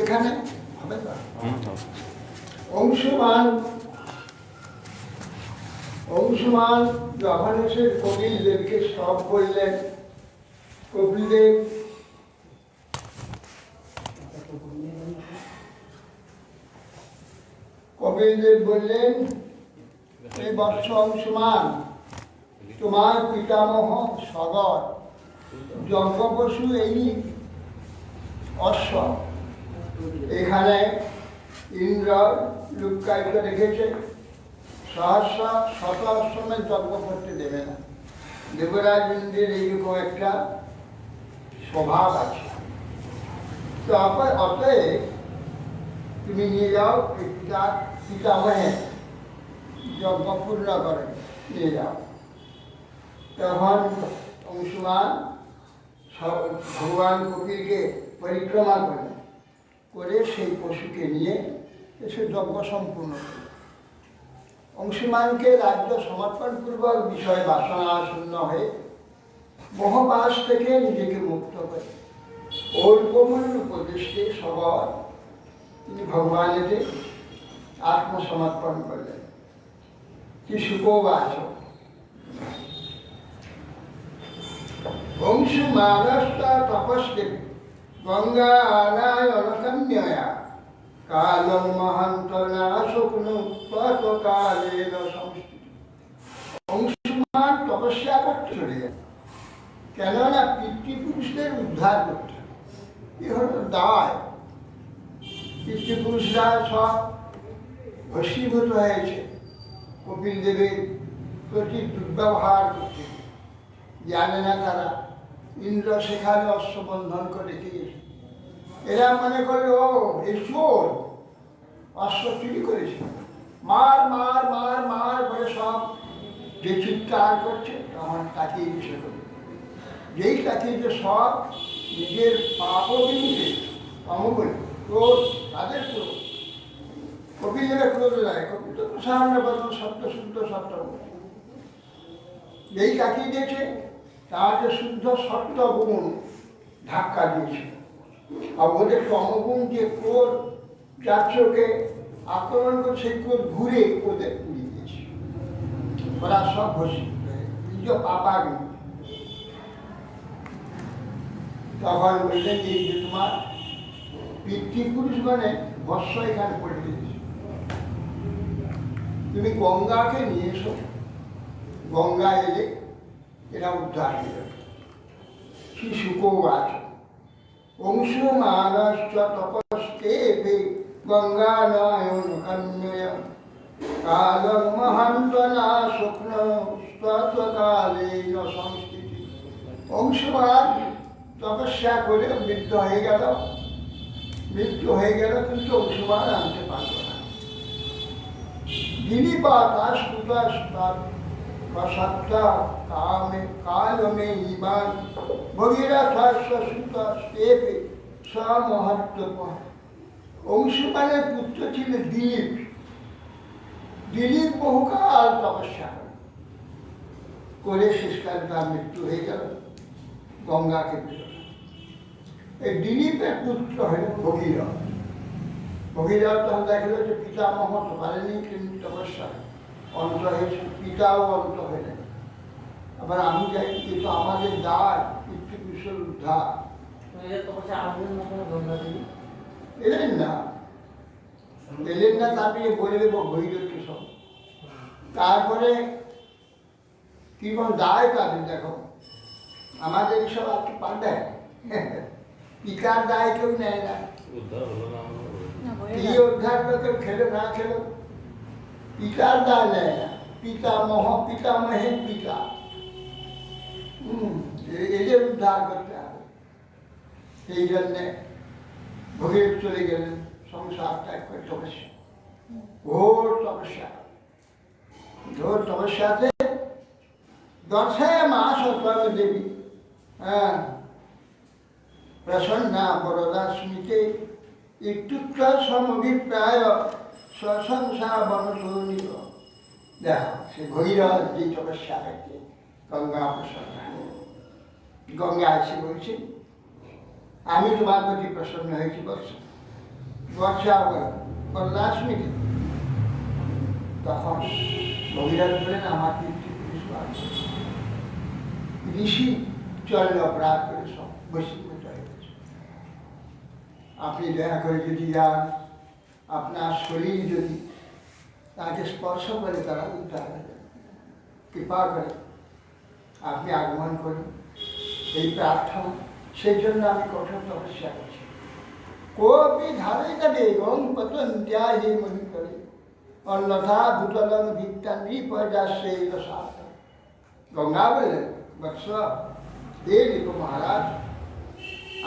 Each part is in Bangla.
এখানে হবে না। অংশমান যখন এসে কপিল দেবকে সব বললেন, কপিল দেব বললেন, এই বৎস অংশমান, তোমার পিতামহ সগর যজ্ঞপশু এই অশ্ব এখানে ইন্দ্র লুকায়িত রেখেছে, সহস্র শত অশ্বমের যজ্ঞ করতে দেবে না। দেবরাজ ইন্দ্রের এইরকম একটা স্বভাব আছে। তো অতএব তুমি নিয়ে যাও, এই পিতামহে যজ্ঞ পূর্ণ করে নিয়ে যাও। তখন অংশমান ভগবান কপিলকে পরিক্রমা করে সেই পশুকে নিয়ে এসে যজ্ঞ সম্পূর্ণ করে। অংশমানকে রাজ্য সমর্পণ পূর্বক বিষয় বাসনা শূন্য হয়ে মোহবাস থেকে নিজেকে মুক্ত করে অল্পমূল উপদেশে সবর তিনি ভগবানেতে আত্মসমর্পণ করলেন। কি সুখবাস অংশুমানস্তা তপস্বী গঙ্গা আনায় অনকন্যয়া কালং মহান্ত না শুকনো কালেন সংস্থিত। অংশুমান তপস্যা করতে চলে গেল, কেননা পিতৃপুরুষদের উদ্ধার করতে। এ হলো দায়। পিতৃপুরুষরা সব ভস্মীভূত হয়েছে কপিল দেবের প্রতি দুর্ব্যবহার করতে, জানে না তারা ইন্দ্র সেখানে অশ্ববন্ধন করে রেখেছে। এরা মনে করে ও এই চোর, অশ্ব চুরি করেছে, মার মার মার মার বলে সব যে চিৎকার করছে, তখন তাকিয়ে বিষয় করবে। যেই তাকিয়েছে সব নিজের পাপ বিমুখে অমঙ্গল ক্রোধ, তাদের ক্রোধ। কপিলের ক্রোধ যায়, কপিল তো সামান্য বদল সত্য শুদ্ধ সত্য, যেই তাকিয়ে দিয়েছে তাকে শুদ্ধ সত্য গুণ ধাক্কা দিয়েছে। আর ওদের তমগুণ যে ক্রোধ যার চোখে আক্রমণ করে, সেই ক্রোধ ঘুরে ওদের উড়িয়ে দিয়েছে। ওরা সব ভস্মীভূত হয়ে নিজ পাপাগুণ। তখন বললেন যে তোমার পিতৃপুরুষ মানে ভস্য এখানে পড়ে দিয়েছে, তুমি গঙ্গাকে নিয়ে এসো, গঙ্গা এলে এরা উদ্ধার হয়ে যাবে। কি সুখবাস অংশুমানশ্চ তপস্তেপে গঙ্গা নয়ন কন্যয়া কালং মহান্ত না শুক্ন কালেন সংস্থিতি। অংশুমান তপস্যা করে মৃত্যু হয়ে গেল, কিন্তু অংশুমান আনতে পারল না। যিনি বা তার সত্তা কামে কালমে ইমান ভগীরথস্য সুতস্তেপে সমহত্ব। অংশুমানের পুত্র ছিল দিলীপ। দিলীপ বহুকাল তপস্যা করে শেষকালে তার মৃত্যু হয়ে গেল, গঙ্গাকে পেল। এই দিলীপের পুত্র হল ভগীরথ। ভগীরথ তখন দেখল যে পিতামহ তো পারেনি, কিন্তু তপস্যা অন্ত হয়েছে, পিতাও অন্ত হয়ে। আবার আমি যাই, কিন্তু আমাদের দায় পিতৃপুরুষের উদ্ধার। এলেন না, তারপরে বলে দেবো ভগীরথকে সব। তারপরে কি দায় তাদের, দেখো আমাদের সব আর কি পাল্টায়, পিতার দায় কেউ নেয় না। কি উদ্ধার কেউ খেলো না খেলো, পিতার দায় নেয় না। পিতামহে পিতা, এদের উদ্ধার করতে হবে। সেই জন্যে ভগীরথ চলে গেলেন সংসার ত্যাগ করে তপস্যা, ঘোর তপস্যাতে 10 মাস অপরাধ দেবী প্রসন্না বরদা স্মৃতে ইত্যুক্ত সমভিপ্রায় স্বসংসা বনসৌনিক। দেখো সে ভগীরথ যে তপস্যা করছে গঙ্গা প্রসন্ন, গঙ্গা এসে বলছে আমি তোমার প্রতি প্রসন্ন হয়েছি বৎস, বর্ষা বরদাসমিক। তখন ভগীরথ বলেন আমার পিতৃপুরুষ ঋষি চরণ অপরাধ করে সব বশীভূত হয়ে গেছে। আপনি দয়া করে যদি যান, আপনার শরীর যদি তাকে স্পর্শ করে তারা উদ্ধার হয়ে যাবে, কৃপা করে আপনি আগমন করুন, এই প্রার্থনা। সেই জন্য আমি কঠোর তপস্যা করছি। কোপি ধারে কাটে গং পতন্ত্যা হে মহি করে অন্যথা ভূতলং ভিত্তান বিপর্যাসে সার্থ। গঙ্গা বললেন, বৎস হে রিপু মহারাজ,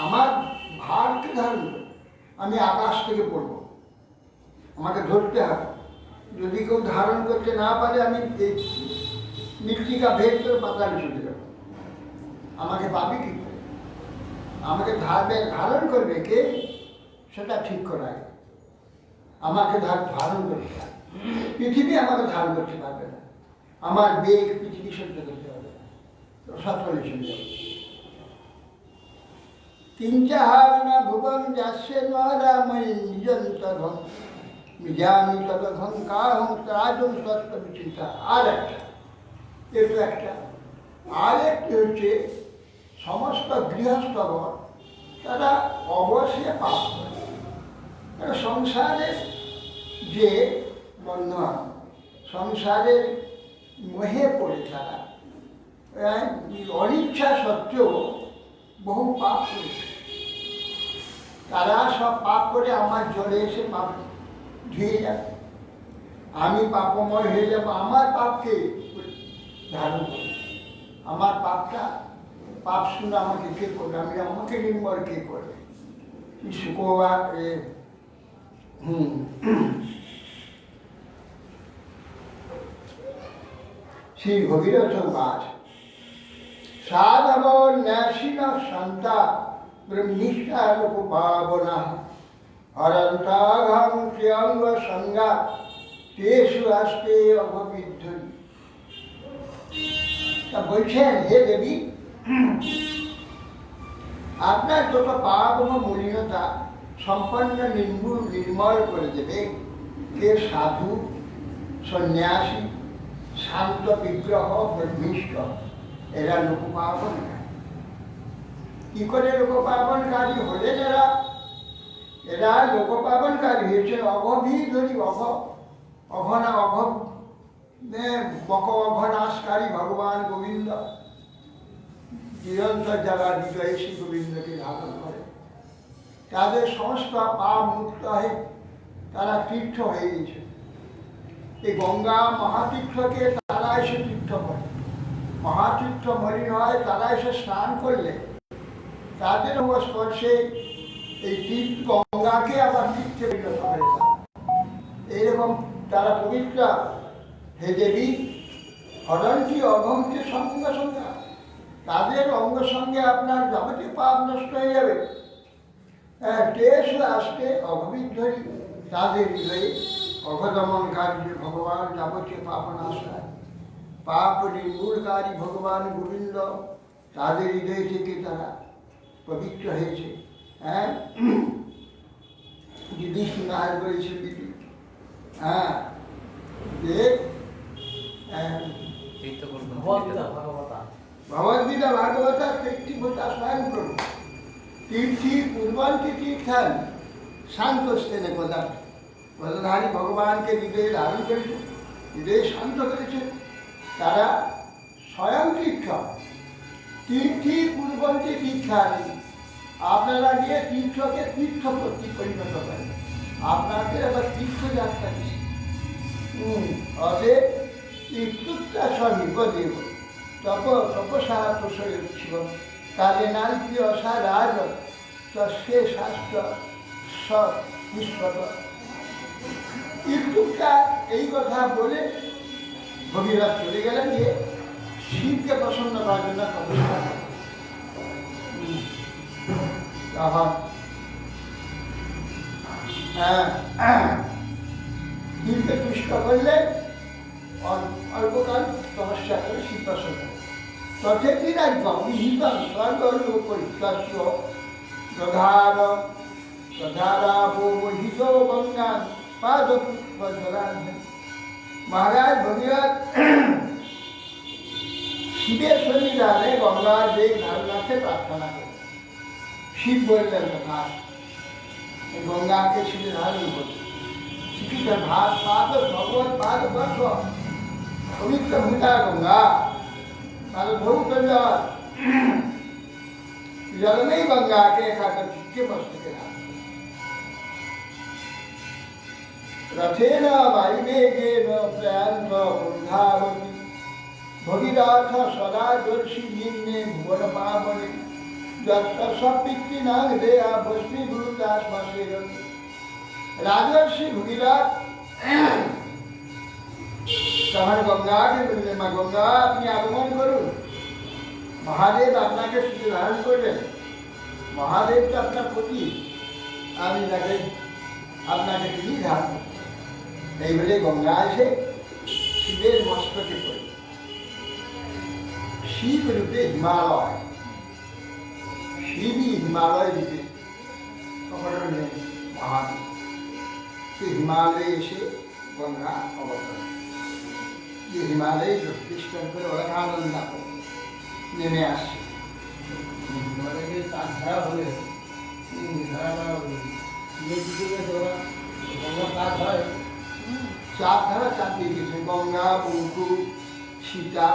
আমার ভারকে ধারণ করে আমি আকাশ থেকে পড়ব, আমাকে ধরতে হবে। যদি কেউ ধারণ করতে না পারে আমি এই মৃত্তিকা ভেদ করে পাতালে চলে যাব। আমাকে পাবি কি করে? আমাকে ধারণ করবে কে সেটা ঠিক করা আগে। আমাকে ধারণ করতে হবে। পৃথিবী আমাকে ধারণ করতে পারবে না, আমার বেগ পৃথিবী সহ্য করতে হবে না, সকলে চলে যাবে। কিঞ্চাহারণা ভুবন যাচ্ছে নরাময়ী নিজন্তঘম মিজামি তদঘম কাহং রাজম সত্য বিচিন্তা। আর একটা একটু একটা আর একটি হচ্ছে সমস্ত গৃহস্থগণ তারা অবশ্যই পাপ করে। সংসারের যে বন্ধন, সংসারের মোহে পড়ে তারা অনিচ্ছা সত্ত্বেও বহু পাপ করেছে। তারা সব পাপ করে আমার জলে এসে পাপ ধুয়ে যাবে, আমি পাপময় হয়ে যাব। আমার পাপকে ধারণ করবে, আমার পাপটা পাপ শুনে আমাকে কে করবে, আমি আমাকে নির্মল কে করবে? শুকোয়া শ্রী ভগীরথ বাস সাধব ন্যাসীন সন্তা ব্রহ্মিষ্ঠা লোক পাবনা হরন্তাঘং ত্রিয়ঙ্গ সংজ্ঞা তেষু আসতে অপবিদ্ধরি। তা বলছেন, হে দেবী, আপনার যত পাপ ও মলিনতা সম্পন্ন নির্মল করে দেবে কে সাধু, সন্ন্যাসী, শান্ত বিগ্রহ, ব্রহ্মিষ্ঠ, এরা লোকপাবনকারী। কি করে লোকপাবনকারী হলেন এরা? এরা লোকপাবনকারী হয়েছেন অঘবিধরি, অঘনাশকারী ভগবান গোবিন্দ। নিরন্তর যারা হৃদয়ে শ্রী গোবিন্দকে ধারণ করে তাদের সমস্ত পাপ মুক্ত হয়ে তারা তীর্থ হয়ে গেছে। এই গঙ্গা মহাতীর্থকে তারা এসে তীর্থ করে, মহাতীর্থ মলিন হয়, তারা এসে স্নান করলে তাদের স্পর্শে এই তীর্থ গঙ্গাকে আবার তীর্থে পরিণত করে। এইরকম তারা পবিত্র। হে দেবী, হরণটি অঘমকে সঙ্গে সঙ্গে তাদের অঙ্গ সঙ্গে আপনার যাবতীয় পাপ নষ্ট হয়ে যাবে। টেস আসতে অঘবিদ্ধরি, তাদের হৃদয়ে অঘদমনকারী ভগবান যাবতীয় পাপ নাশ হয়। পাপ নির্মূলকারী ভগবান গোবিন্দ তাদের হৃদয় থেকে তারা পবিত্র হয়েছে। হ্যাঁ, যুধিষ্ঠির বলেছে দিদি, হ্যাঁ, যে ভগবদ্গীতা ভাগবতা তীর্থিভূতা স্বয়ং প্রভু তীর্থি পূর্বান্তি তীর্থান শান্তস্তেনে পদার্থ। পদধারী ভগবানকে হৃদয়ে ধারণ করেছে, হৃদয়ে শান্ত করেছে, তারা স্বয়ং তীর্থ। তীর্থি পূর্বন্তি তীর্থানি, আপনারা গিয়ে তীর্থকে তীর্থ প্রতি পরিণত করেন, আপনাদের আবার তীর্থযাত্রা দিচ্ছে। অতএব তীর্থটা স্বনিপদেব তপসা প্রসয়িব কালে নাল্পি অসারাজ তস্যে শাস্ত্র সবিশ্বত। তীর্থটা এই কথা বলে ভগীরথ চলে গেলেন, যে শিবকে প্রসন্ন করার জন্য তপস্যা করেন। তখন শিবকে তুষ্ট করলে অল্পকাল তপস্যা করে শিব প্রসন্ন। তথেতি রাজ্যম বিহিতং স্বর্গলোক পরিত্যজ্য দধারাভো মোহিত পাদপদ্মলাভে। মহারাজ ভগীরথ শিবের সন্নিধানে গঙ্গার যে ধারণাকে প্রার্থনা করে। শিব বললেন কথা গঙ্গাকে শিবে ধারণ করতে। শিখিতের ভাত পাদ ভগবত পাদ বর্ষ পবিত্র ভূতা গঙ্গা পাদ ধৌত জল जल में गंगा के खाकर चित्ते मस्तके रथेन वायुवेगेन प्रयान्त उद्धावति भगीरथ सदा दर्शी निम्ने भुवन पावने यत्र सपित्तिनां देया भस्मीभूता स्मशेरन्ति। राजर्षि भगीरथ तখন গঙ্গাকে বললেন, মা গঙ্গা আপনি আগমন করুন। মহাদেব আপনাকে শুধু ধারণ করবেন, মহাদেব তো আপনার প্রতি, আমি তাকে আপনাকে কি ধারণ। এই বলে গঙ্গা এসে শিবের মস্তকে পড়ে। শিব রূপে হিমালয়, শিবই হিমালয় রূপে নেই মহাদেব। সে হিমালয়ে এসে গঙ্গা অবতরণ, যে হিমালয়ে প্রতিষ্ঠান করে অলাকানন্দ নেমে আসছে। চার ধারা হলে চার ধারা চাপিয়ে গেছে, গঙ্গা, বঙ্কু, সীতা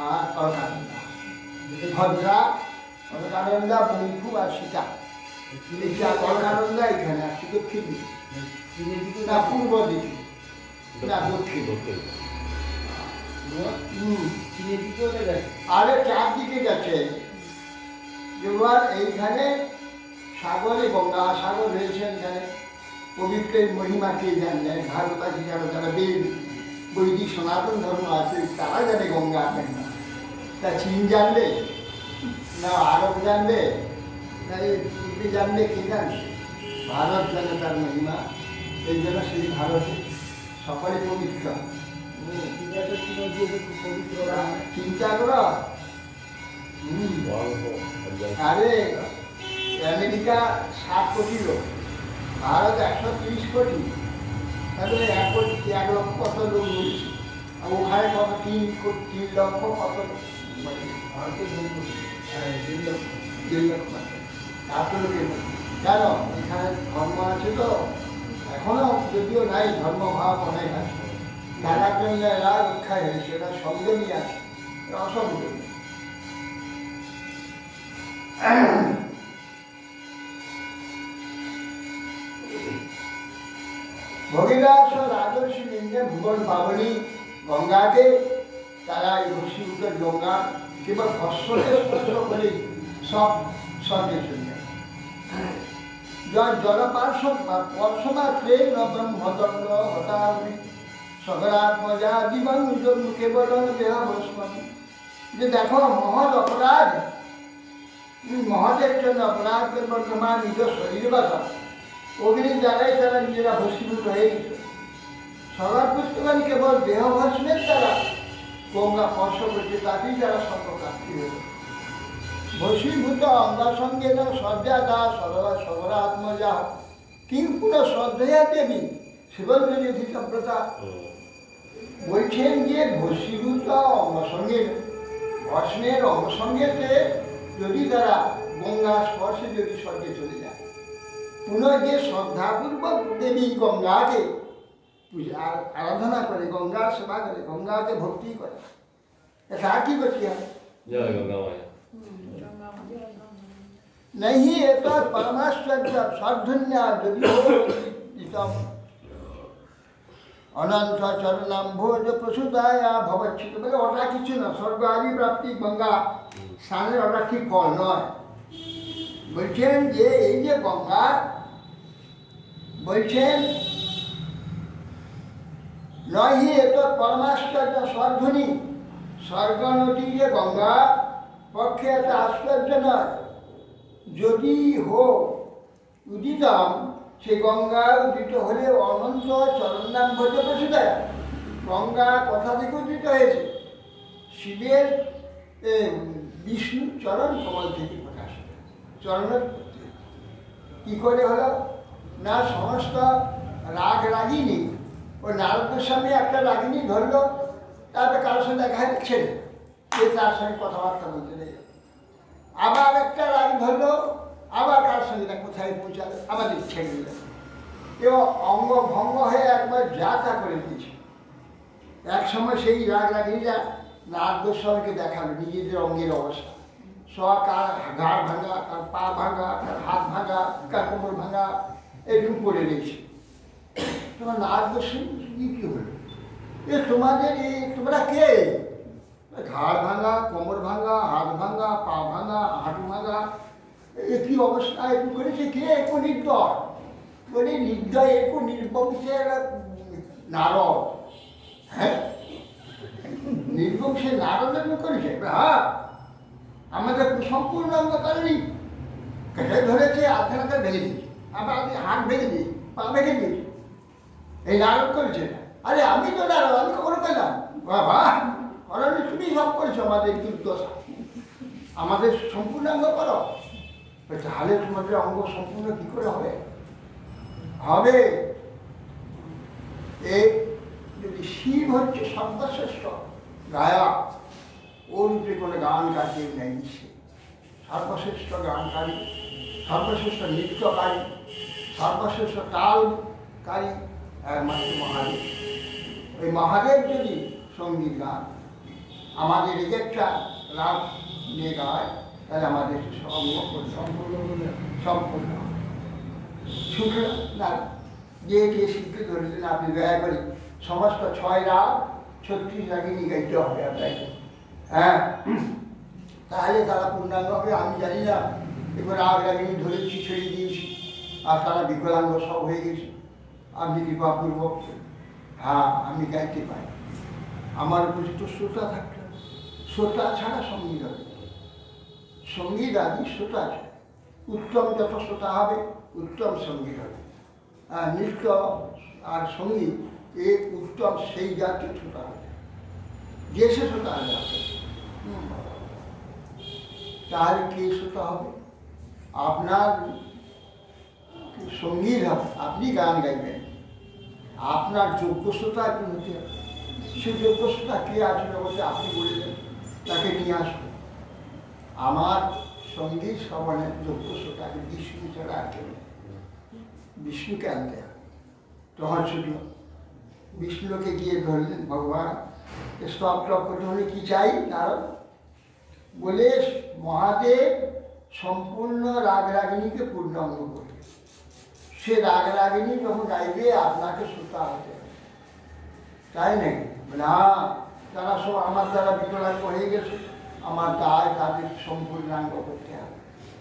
আর অলকানন্দা। ভদ্রা, অলকানন্দা, বঙ্কু আর সীতা। অলকানন্দা এখানে আসছে দক্ষিণ দিকে, না পূর্ব দিকে, না দক্ষিণ। আরে চারদিকে গেছে। এবার এইখানে সাগরে, গঙ্গা সাগর রয়েছে এখানে। পবিত্রের মহিমা কে জানলে? ভারতবাসী যারা বেদ বৈদিক সনাতন ধর্ম আছে তারা জানে গঙ্গা মহিমা। তা চীন জানবে না আরব জানবে না পৃথিবী জানবে, কে জানবে? ভারত জানে তার মহিমা। এই জন্য সেই ভারতে সকলে পবিত্র। চিন্তা করো, আরে আমেরিকা 7 কোটি লোক, ভারত 130 কোটি, তাহলে 1 কোটি 1 লক্ষ কত লোক রয়েছে। আর ওখানে কত 3 লক্ষ কত ভারতের 2 লক্ষ এত লোকের। কেন? এখানে ধর্ম আছে তো, এখনো যদিও নাই ধর্মভাব অনেক আছে। তারা জন্য এরা রক্ষা হয়েছে, এরা সংযমী আছে, এরা অসংযমী। ভগীরথ রাজর্ষি নিম্নে ভুবন পাবনী গঙ্গাকে তারা এই ভস্মীভূত গঙ্গা কেবল ভস্মকে স্পর্শ করেই সব স্বর্গে চলে যায়। জলপার্শ্ব পর্শমাত্রে ব্রহ্মদণ্ড হতাবি সগরাত্মজা জীবন কেবল দেহ ভস্মী। যে দেখো মহৎ অপরাধ, মহতের জন্য অপরাধ করবার তোমার নিজ শরীর বাধা অগ্নির দ্বারাই তারা নিজেরা ভস্মীভূত হয়ে গেছে। সবার পুস্তকান কেবল দেহ ভস্মের দ্বারা গঙ্গা স্পর্শ করছে, তাতেই তারা সর্বপ্রাপ্তি হল। ভস্মীভূত অঙ্গা সঙ্গে না সজ্জাদা সগরাত্মজা কিংপুর শ্রদ্ধয়া দেবী শিবলী ধিতব্রতা। বলছেন যে ভস্মীভূত অঙ্গসঙ্গে, ভস্মের অঙ্গসঙ্গেতে যদি তারা গঙ্গা স্পর্শে যদি স্বর্গে চলে যায়, পুনঃ যে শ্রদ্ধাপূর্বক দেবী গঙ্গাকে আরাধনা করে, গঙ্গার সেবা করে, গঙ্গাকে ভক্তি করে, এটা কি করতে হবে? नहीं एक परमाश्चर्य साधन्य अनंत चरणाम्भोज प्रसुदाया भवच्छित বলে ওটা কিছু না, স্বর্গ আদি প্রাপ্তি গঙ্গা স্নানের ওটা ঠিক ফল নয়। বলছেন যে এই যে গঙ্গা, বলছেন নহি এত পরমাশ্চর্য স্বর্ধনী, স্বর্গ নদী যে গঙ্গা পক্ষে এত আশ্চর্য নয়। যদি হোক উদিতম, সে গঙ্গা উদিত হলে অনন্ত চরণাম্ভোজ প্রসুদায়া, গঙ্গা কথা থেকে উদিত হয়েছে, শিবের বিষ্ণু চরণ কমল থেকে প্রকাশ হয়েছে। চরণের কি করে হলো না, সমস্ত রাগ রাগিনী, ওই নারদের স্বামী একটা রাগিনী ধরলো, তারপরে কারোর সঙ্গে দেখা ছেড়ে তার সঙ্গে কথাবার্তা বলতে নেই। আবার একটা রাগ ধরলো, আবার কারোর সঙ্গে কোথায় পৌঁছালো, আমাদের ছেড়ে দিল। এবং অঙ্গ ভঙ্গ হয়ে একবার যা তা করে দিয়েছে। এক সময় সেই রাগ রাগিনীরা নারদের স্বামীকে দেখালো নিজেদের অঙ্গের অবস্থা, সব কার ঘাড় ভাঙা, কার পা ভাঙা, কার হাত ভাঙা, কার কোমর ভাঙা, এরকম করে দিয়েছে। তোমার নারদের স্বামী কি হলো? তোমাদের তোমরা কে? ঘাড় ভাঙা, কোমর ভাঙা, হাত ভাঙা, পা ভাঙা, হাঁটু ভাঙা, এ কি অবস্থা একটু করেছে কে? একটু নির্দয় বলে নির্দয় একটু নির্বংশের নারদ। হ্যাঁ, নির্বংশের নারদের করেছে। হ্যাঁ, আমাদের সম্পূর্ণ অঙ্গ করেনি, কেটে ধরেছে, আধখানাতে ভেঙে দিয়েছে, আবার হাত ভেঙে দিই, পা ভেঙে দিয়েছে, এই নারদ করেছে। আরে আমি তো নারদ, আমি কখনো পেলাম বাবা করনি, তুমি সব করেছো আমাদের দুর্দশা, আমাদের সম্পূর্ণ অঙ্গ করো। তাহলে তোমাদের অঙ্গ সম্পূর্ণ কি করে হবে? হবে এ যদি শিব হচ্ছে সর্বশ্রেষ্ঠ গায়ক, ওর উপরে কোনো গান গাইতে নেই। সে সর্বশ্রেষ্ঠ গানকারী, সর্বশ্রেষ্ঠ নৃত্যকারী, সর্বশ্রেষ্ঠ তালকারী একমাত্র মহাদেব। ওই মহাদেব যদি সঙ্গীত গান আমাদের একটা রাগ নিয়ে গায়, তাহলে আমাদের সম্পূর্ণ শুক্র না যে শিখতে ধরেছেন আপনি দয়া করে সমস্ত 6 রাগ 36 রাগিনী গাইতে হবে আপনাকে। হ্যাঁ, তাহলে তারা পূর্ণাঙ্গ হবে। আমি জানি না, এবার রাগ রাগিনী ধরেছি, ছেড়ে দিয়েছি, আর তারা বিকলাঙ্গ সব হয়ে গেছে। আপনি কৃপাপূর্বক, হ্যাঁ আমি গাইতে পারি। আমার উপরে তো শ্রোতা থাকতে হবে, শ্রোতা ছাড়া সঙ্গীত হবে, সঙ্গীত আদি শ্রোতা আছে। উত্তম যত শ্রোতা হবে উত্তম সঙ্গীত হবে। নৃত্য আর সঙ্গীত এ উত্তম সেই জাতীয় শ্রোতা হবে, যে সে শ্রোতা হবে। তাহলে কে শ্রোতা হবে? আপনার সঙ্গীত হবে, আপনি গান গাইবেন, আপনার যোগ্য শ্রোতা আপনি হতে হবে। সেই যোগ্য শ্রোতা কে আছে বলতে আপনি বললেন, তাকে নিয়ে আসুন। আমার সঙ্গীত শ্রবণের যোগ্য শ্রোতাকে বিষ্ণু ছাড়া আর কেউ নেই। বিষ্ণুকে আনতে হবে। তখন শুধু বিষ্ণুকে গিয়ে ধরলেন, ভগবান স্তব টপ করতে হলে কি চাই? নারদ বলে মহাদেব সম্পূর্ণ রাগ রাগিনীকে পূর্ণ অঙ্গ করবে। সে রাগ রাগিনী যখন গাইবে আপনাকে শ্রোতা হতে হবে, তাই নাকি? না, তারা সব আমার দ্বারা বিকলাঙ্গ হয়ে গেছে, আমার দায় তাদের সম্পূর্ণাঙ্গ করতে হবে।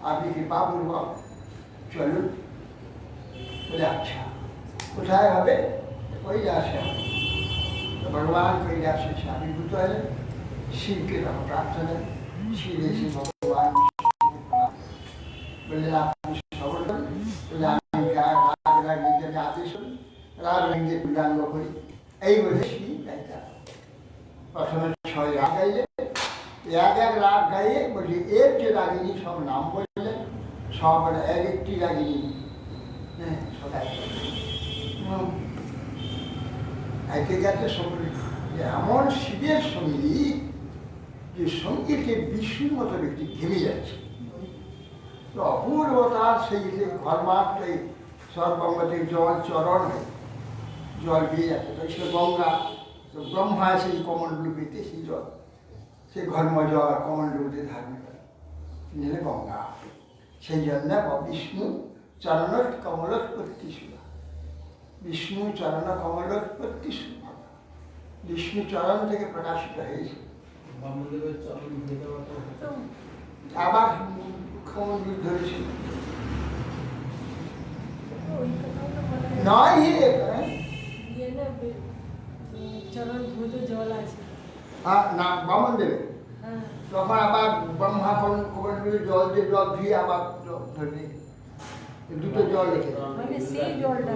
আপনি কৃপাপূর্বক চলুন। বলে আচ্ছা, কোথায় হবে? কৈলাসে হবে। তো ভগবান কৈলাসে এসে আবির্ভূত হলেন, শিবকে তখন প্রার্থনা, শিব এসে ভগবান বললেন আপনি সবল করেন, বলে আমি রাগ রাগিনীকে আদেশ করি, রাগ রাগিনীকে পূর্ণাঙ্গ করি। এই বলে শিব গাইতে প্রথমে 6 রাগ গাইলে, এক রাগ গাইয়ে বলি এর যে রাগিনী সব নাম বললেন, সব একটি রাগিনী সবাই একে গেছে সকলে। এমন শিবের সঙ্গীত যে সঙ্গীতে বিষ্ণুর মতো ব্যক্তি ঘেমে যাচ্ছে। তো অপূর্বতার সেই যে ঘরমাত্রে সর্বঙ্গতে জল চরণ জল বেয়ে যাচ্ছে, তো সে গঙ্গা, তো ব্রহ্মা সেই কমণ্ডলূপেতে সেই জল, সে ঘর্ম জল কমণ্ডলূপে ধারণ করে নিলে গঙ্গা। সেই জন্য বিষ্ণু চরণ কমলোৎপত্তি শুভা, বিষ্ণু চরণ কমলোৎপত্তি শুভা, বিষ্ণু চরণ থেকে প্রকাশিত হয়েছে। আবার কমণ্ডলূপ ধরেছিল নয় না বামন দেবে, তখন আবার ব্রহ্মা কমণ্ডলূপে জল দিয়ে জল ধুয়ে আবার ধরে দুটো জল রেখে সেই জলটা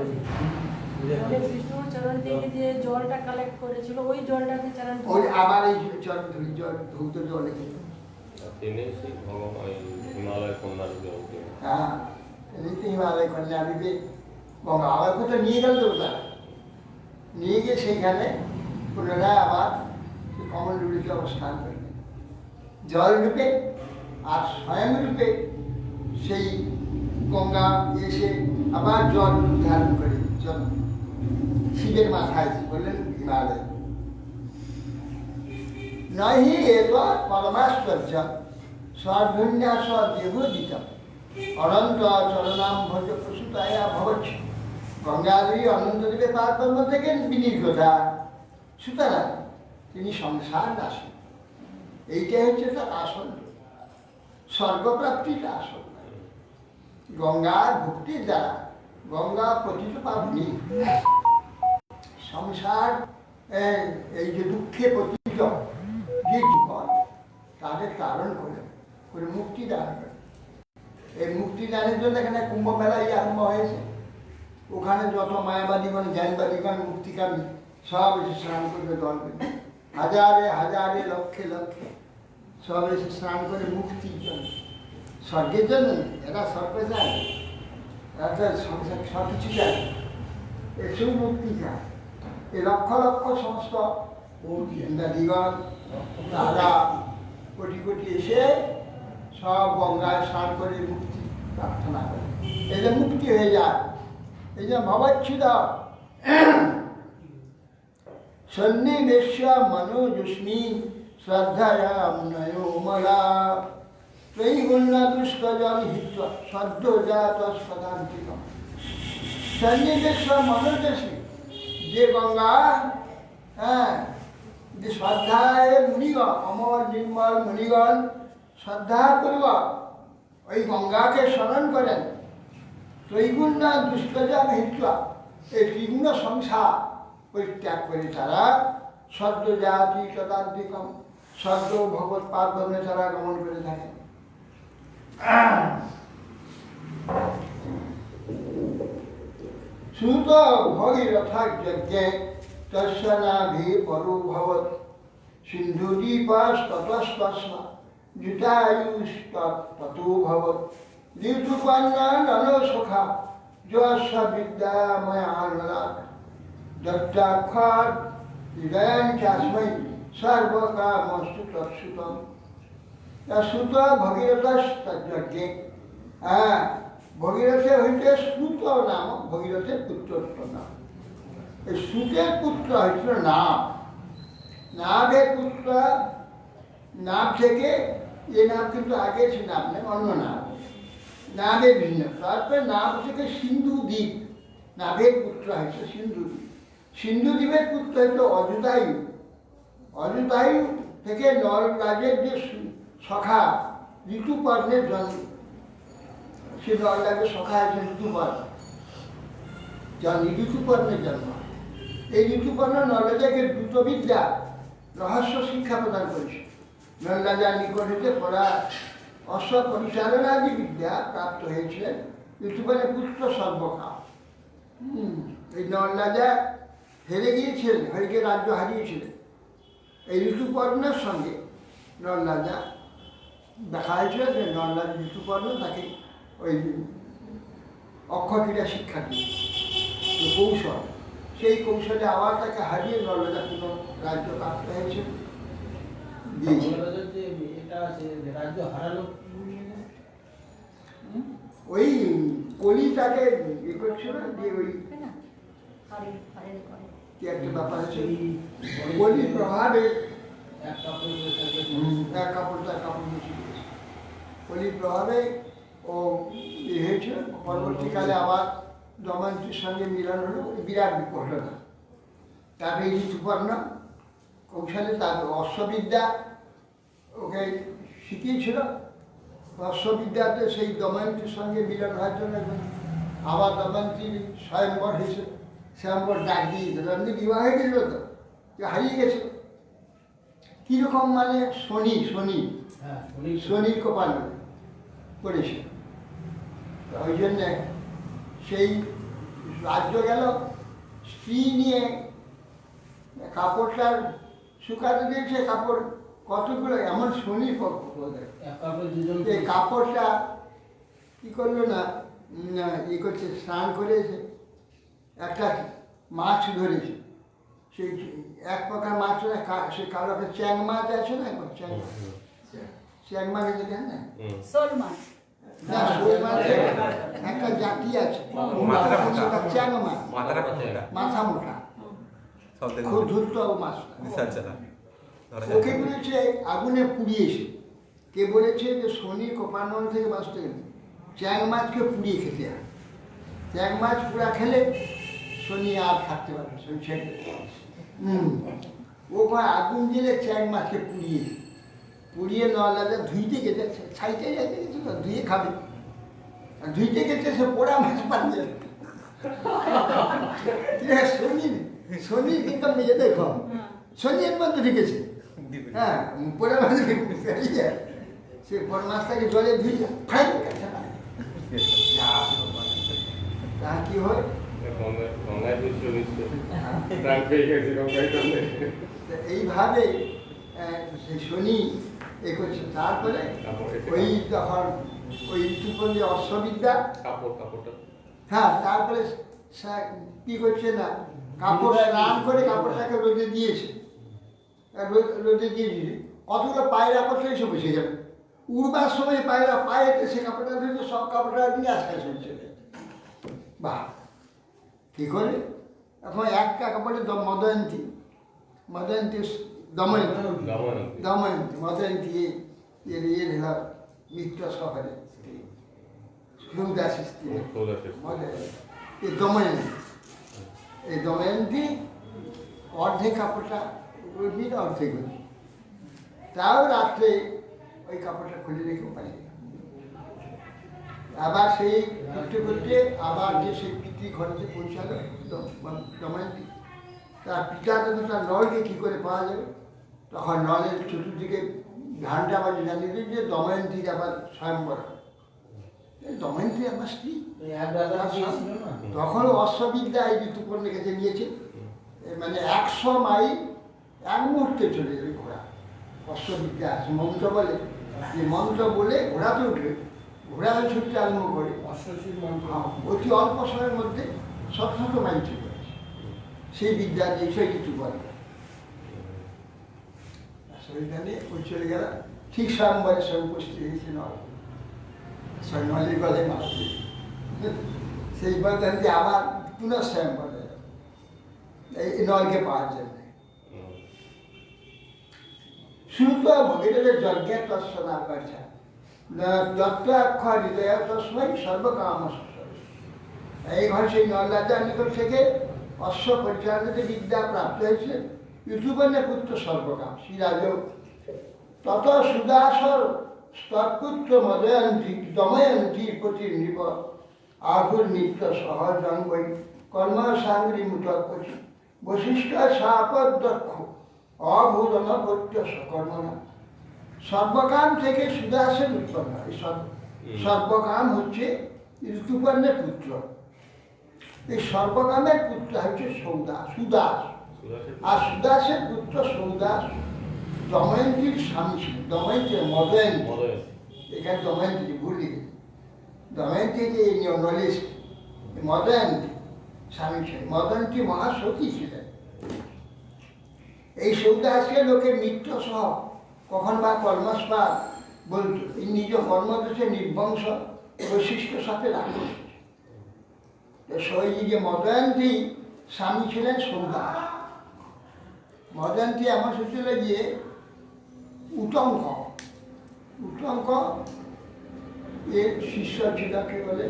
বিষ্ণুর চরণ থেকে যে জলটা কালেক্ট করেছিল ওই জলটাকে চরণ ওই আবার এই চরণ ধুলি জল ধৌত জল রেখে হিমালয় কন্যার জল। হ্যাঁ, হিমালয় কন্যা বিবেক গঙ্গা আবার কোথাও নিয়ে গেল তো তারা, নিয়ে গিয়ে সেইখানে পুনরায় আবার কমলডুলিতে অবস্থান করলেন জল রূপে, আর স্বয়ং রূপে সেই গঙ্গা এসে আবার জল ধারণ করে জল শিবের মাথায় বললেন হিমালয় নহি এত পরমাশ্চর্য স্বর্ধন্যাস দেবোদিত অনন্ত চরণাম ভজ প্রসূতায়া ভবচ্ছ। গঙ্গাদেবী অনন্তদেবে পারকর্ম থেকে বিনির্গতা, সুতরাং তিনি সংসার নাশী। এইটাই হচ্ছে তার আসল স্বর্গপ্রাপ্তির আসল। গঙ্গার ভক্তির দ্বারা গঙ্গা পতিত পাবনি সংসার এই যে দুঃখে পতিত যে জীবন তাদের কারণ করে মুক্তি দান করে। এই মুক্তি দানের জন্য এখানে কুম্ভ মেলাই আরম্ভ হয়েছে। ওখানে যত মায়াবাদীগণ জ্ঞানবাদীগণ মুক্তিকামী সব এসে স্নান করবে দল বেঁধে, হাজারে হাজারে লক্ষে লক্ষে সব এসে স্নান করে মুক্তির জন্য, স্বর্গের জন্য। এরা স্বর্গে যায়, এরা তো সংসার সব কিছু যায়, এসেও মুক্তি যায়। এই লক্ষ লক্ষ সমস্ত জ্ঞানবাদীগণ তারা কোটি কোটি এসে সব গঙ্গায় স্নান করে মুক্তি প্রার্থনা করে, এই যে মুক্তি হয়ে যায়। এই যে ভবচ্ছুদ সন্নিবেশ মনোজস্মি শ্রদ্ধায়া নয়োমলা ত্রৈগুণ্যদুষ্কজল হিত্বা সদ্যোজাত স্পদান্তিক। সন্নিবেশ মনোজস্মি, যে গঙ্গা, হ্যাঁ, যে শ্রদ্ধায় মুনিগণ, অমর নির্মল মুনিগণ শ্রদ্ধা পূর্বক ওই গঙ্গাকে স্মরণ করেন, ত্রৈগুণ্য দুষ্কজল হিত্বা, এই ত্রিগুণ সংসার পরিত্যাগ করে তারা সদ্য জাতি শতাধিকম সদ্য ভগবত পাদপদ্মে তারা গমন করে থাকেন। সুত ভগীরথা যজ্ঞে তস্যনাভি পরো ভবৎ সিন্ধুদীপস্ততস্তস্ম জুতায়ুস্ততো ভবৎ ঋতুপন্না ননসখা যস্য বিদ্যাময়ানলাৎ দত্তাক্ষাৎ হৃদয়ং চাস্मै সর্বকামস্তু তৎসুতম। সুত ভগীরথ যজ্ঞে, হ্যাঁ, ভগীরথে হইতে সুত নাম, ভগীরথের পুত্রত্ব নাম। এই সুতের পুত্র হয়েছিল নাম, নাভের পুত্র, নাভ থেকে এ নাম কিন্তু আগে সে নাম নেই, অন্য নাম, নাভের ভিন্ন। তারপরে নাভ থেকে সিন্ধু দ্বীপ, নাভের পুত্র হয়েছে সিন্ধু দ্বীপ। সিন্ধু দ্বীপের পুত্র হয়েছে অযুতায়ু, অযুতায়ু থেকে নলরাজের যে সখা ঋতুপর্ণের জন্ম, সে নলরাজের সখা হয়েছে ঋতুপর্ণ, ঋতুপর্ণের জন্ম। এই ঋতুপর্ণ নলরাজাকে দ্রুতবিদ্যা রহস্য শিক্ষা প্রদান করেছে। নলরাজার নিকট হইতে পড়া অশ্ব পরিচালনাদি বিদ্যা প্রাপ্ত হয়েছিলেন ঋতুপর্ণের পুত্র সর্বকা। এই নলরাজা হেরে গিয়েছিলেন, হয়ে গিয়ে রাজ্য হারিয়েছিলেন। এই ঋতুপর্ণের সঙ্গে নলরাজা দেখা হয়েছিল যে নলরাজ ঋতুপর্ণ তাকে ওই অক্ষরক্রিয়া শিক্ষা দিয়ে কৌশল, সেই কৌশলে আবার তাকে হারিয়ে নলরাজা পুনঃ রাজ্য প্রাপ্ত হয়েছিল। ওই কলি তাকে ইয়ে করছিল, দিয়ে ওই কি একটা ব্যাপার আছে, কলির প্রভাবে এক কাপড় কলির প্রভাবে ও ইয়ে হয়েছিল। পরবর্তীকালে আবার দময়ন্তীর সঙ্গে মিলন হলো, বিরাট ঘটনা। তারপরে এই ঋতুপর্ণ কৌশলে তার অশ্ববিদ্যা ওকে শিখিয়েছিল। অশ্ববিদ্যাতে সেই দময়ন্তীর সঙ্গে মিলন হওয়ার জন্য আবার দময়ন্তীর স্বয়ম্বর হয়েছিল, স্বয়ম্বর ডাক দিয়েছিল, এমনি বিবাহ হয়ে গেছিল, তো হারিয়ে গেছিল। কীরকম মানে শনির কপাল করেছিল। ওই জন্যে সেই রাজ্য গেল, স্ত্রী নিয়ে কাপড়টার শুকাতে দিয়েছে, কাপড় কতগুলো এমন শনির এই কাপড়টা কি করলো না, ই করছে, স্নান করেছে, একটা মাছ ধরেছে, সেই এক প্রকার মাছ না, সে কালো একটা চ্যাং মাছ আছে না, চ্যাং মাছ, চ্যাং মাছ দেখেন না, শোল মাছ। না শোল মাছের একটা জাতি আছে, চ্যাং মাছ, মাথা মোটা, খুব ধূর্ত মাছ। ওকে বলেছে আগুনে পুড়িয়েছে, কে বলেছে যে শনি কোপানন থেকে বাঁচতে গেলে চ্যাং মাছকে পুড়িয়ে খেতে হয়, চ্যাং মাছ পুরা খেলে শনি আর থাকতে পারবে, শনি ছেড়ে দেবে। ও আগুন দিলে চ্যাং মাছকে পুড়িয়ে নলাদা ধুইতে গেছে, ছাইতে যাইতে গেছে তো ধুয়ে খাবে, ধুইতে গেছে সে পোড়া মাছ পাচ্ছে শনি কিন্তু নিজে দেখো শনি এর মধ্যে ঢুকেছে, হ্যাঁ পোড়া মাছ সে পোড়া মাছটাকে জলে ধুই ফ্রাই তা কি হয় এইভাবে সে শনি এ করছে। তারপরে ওই যখন ওই ঋতুপর্ণে অশ্ববিদ্যা, হ্যাঁ তারপরে কি করছে না কাপড় স্নান করে কাপড়টাকে রোদে দিয়েছে, রোদে দিয়েছে কতগুলো পায়রা করছে এসে বসে যাবে, উড়বার সময় পায়রা পায়েতে সে কাপড়টা ধরেছে, সব কাপড়টা নিয়ে আজকাল চলছে। বাহ কি করে এখন একটা কাপড়ে মদয়ন্তী দময়ন্তী মদয়ন্তী ইয়ে দিলাম মিত্র শহরে সৌদাসী স্ত্রী দময়ন্তী, এই দময়ন্তী অর্ধেক কাপড়টা রোদিন অর্ধেক রোদি, তাও রাত্রে ওই কাপড়টা খুলে রেখে পাই, আবার সেই করতে করতে আবার যে সেই পিতৃ ঘরে পৌঁছালো দময়ন্তী, তার পিতাকে তো তার নলকে কী করে পাওয়া যাবে, তখন নলের চতুর্দিকে ঘানটা বাজে জানিয়ে দিল যে দময়ন্তীর আবার স্বয়ংবর, দময়ন্তী আমার স্ত্রী। তখন অশ্ববিদ্যা এই ঋতুপর্ণের কাছে নিয়েছে, মানে 100 মাইল এক মুহূর্তে চলে যাবে ঘোড়া, অশ্ববিদ্যা আছে মন্ত্র বলে, যে মন্ত্র বলে ঘোড়াতে উঠবে, ঘোড়াতে ছুটতে আরম্ভ করে অতি অল্প সময়ের মধ্যে 700 মাইল চলে যাচ্ছে, সেই বিদ্যা দিয়ে সেই কিছু বলে। সেইখানে ওই চলে গেল, ঠিক স্বয়ংবরের সঙ্গে উপস্থিত হয়েছে নল, নলের গলায় মাছ দিয়ে সেই বলতেন যে আবার পুনঃ স্বয়ংবরে এই নলকে পাওয়ার জন্য শুরুত ভগীরথের যজ্ঞের তৎসনা করছে যত্রাক্ষর হৃদয় তস্মৈ সর্বকাম। এই ঘর সেই নলরাজার নিকট থেকে অশ্ব পরিচালিত বিদ্যা প্রাপ্ত হয়েছে ঋতুপর্ণের পুত্র সর্বকাম শ্রীরাজ তত সুদাসর স্তৎপুত্র দময়ন্তী প্রতি নৃপ আহুর নিত্য সহজঙ্গই কর্ম সাঙ্গী মুটক কচি বশিষ্ঠ সাপদক্ষ অভূদন পত্য সকর্মনা। সর্বকাম থেকে সুদাসের উৎপন্ন, এই সর্বকাম হচ্ছে ঋতুপর্ণের পুত্র, এই সর্বকামের পুত্র হচ্ছে সুদাস, আর সুদাসের পুত্র সৌদাস দময়ন্তীর স্বামী ছিল, দময়ন্তী মদয়ন্তী, এখানে দময়ন্তী ভুলি দময়ন্তী যে নলেজ মদয়ন্তী স্বামী ছিলেন, মদয়ন্তী মহাসতী ছিলেন। এই সৌদাসকে লোকে মিত্র সহ কখন বা কর্মস্পাদ বলত, এই নিজ কর্মদোষে নির্বংশ বৈশিষ্ট্যের সাথে রাখে। সেই যে মদয়ন্তী স্বামী ছিলেন সৌদাস, মদয়ন্তী এমন ছিল যে উটঙ্ক এর শিষ্য ছিল, কে বলে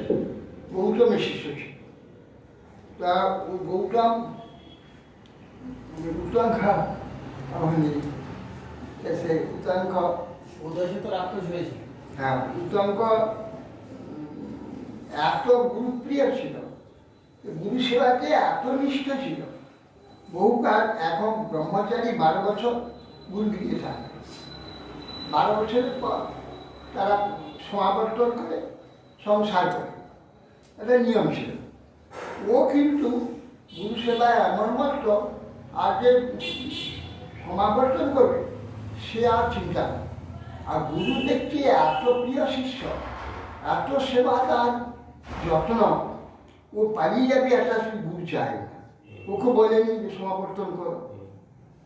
গৌতমের শিষ্য ছিল। তা গৌতম উটঙ্কা সে উটঙ্ক হ্যাঁ উটঙ্ক এত গুরুপ্রিয় ছিল, গুরু সেবাতে এত নিষ্ঠ ছিল, বহুকাল এখন ব্রহ্মচারী 12 বছর গুরুগৃহে থাকে, 12 বছরের পর তারা সমাবর্তন করে সংসার করে, এটা নিয়ম ছিল। ও কিন্তু গুরু সেবায় এমন মাত্র আর যে সমাবর্তন করবে সে আর চিন্তা নেই। আর গুরু দেখছি এত প্রিয় শিষ্য, এত সেবা তার যত্ন, ও পালিয়ে যাবে একটা গুরু চায় না, ওকে বলেনি যে সমাবর্তন করো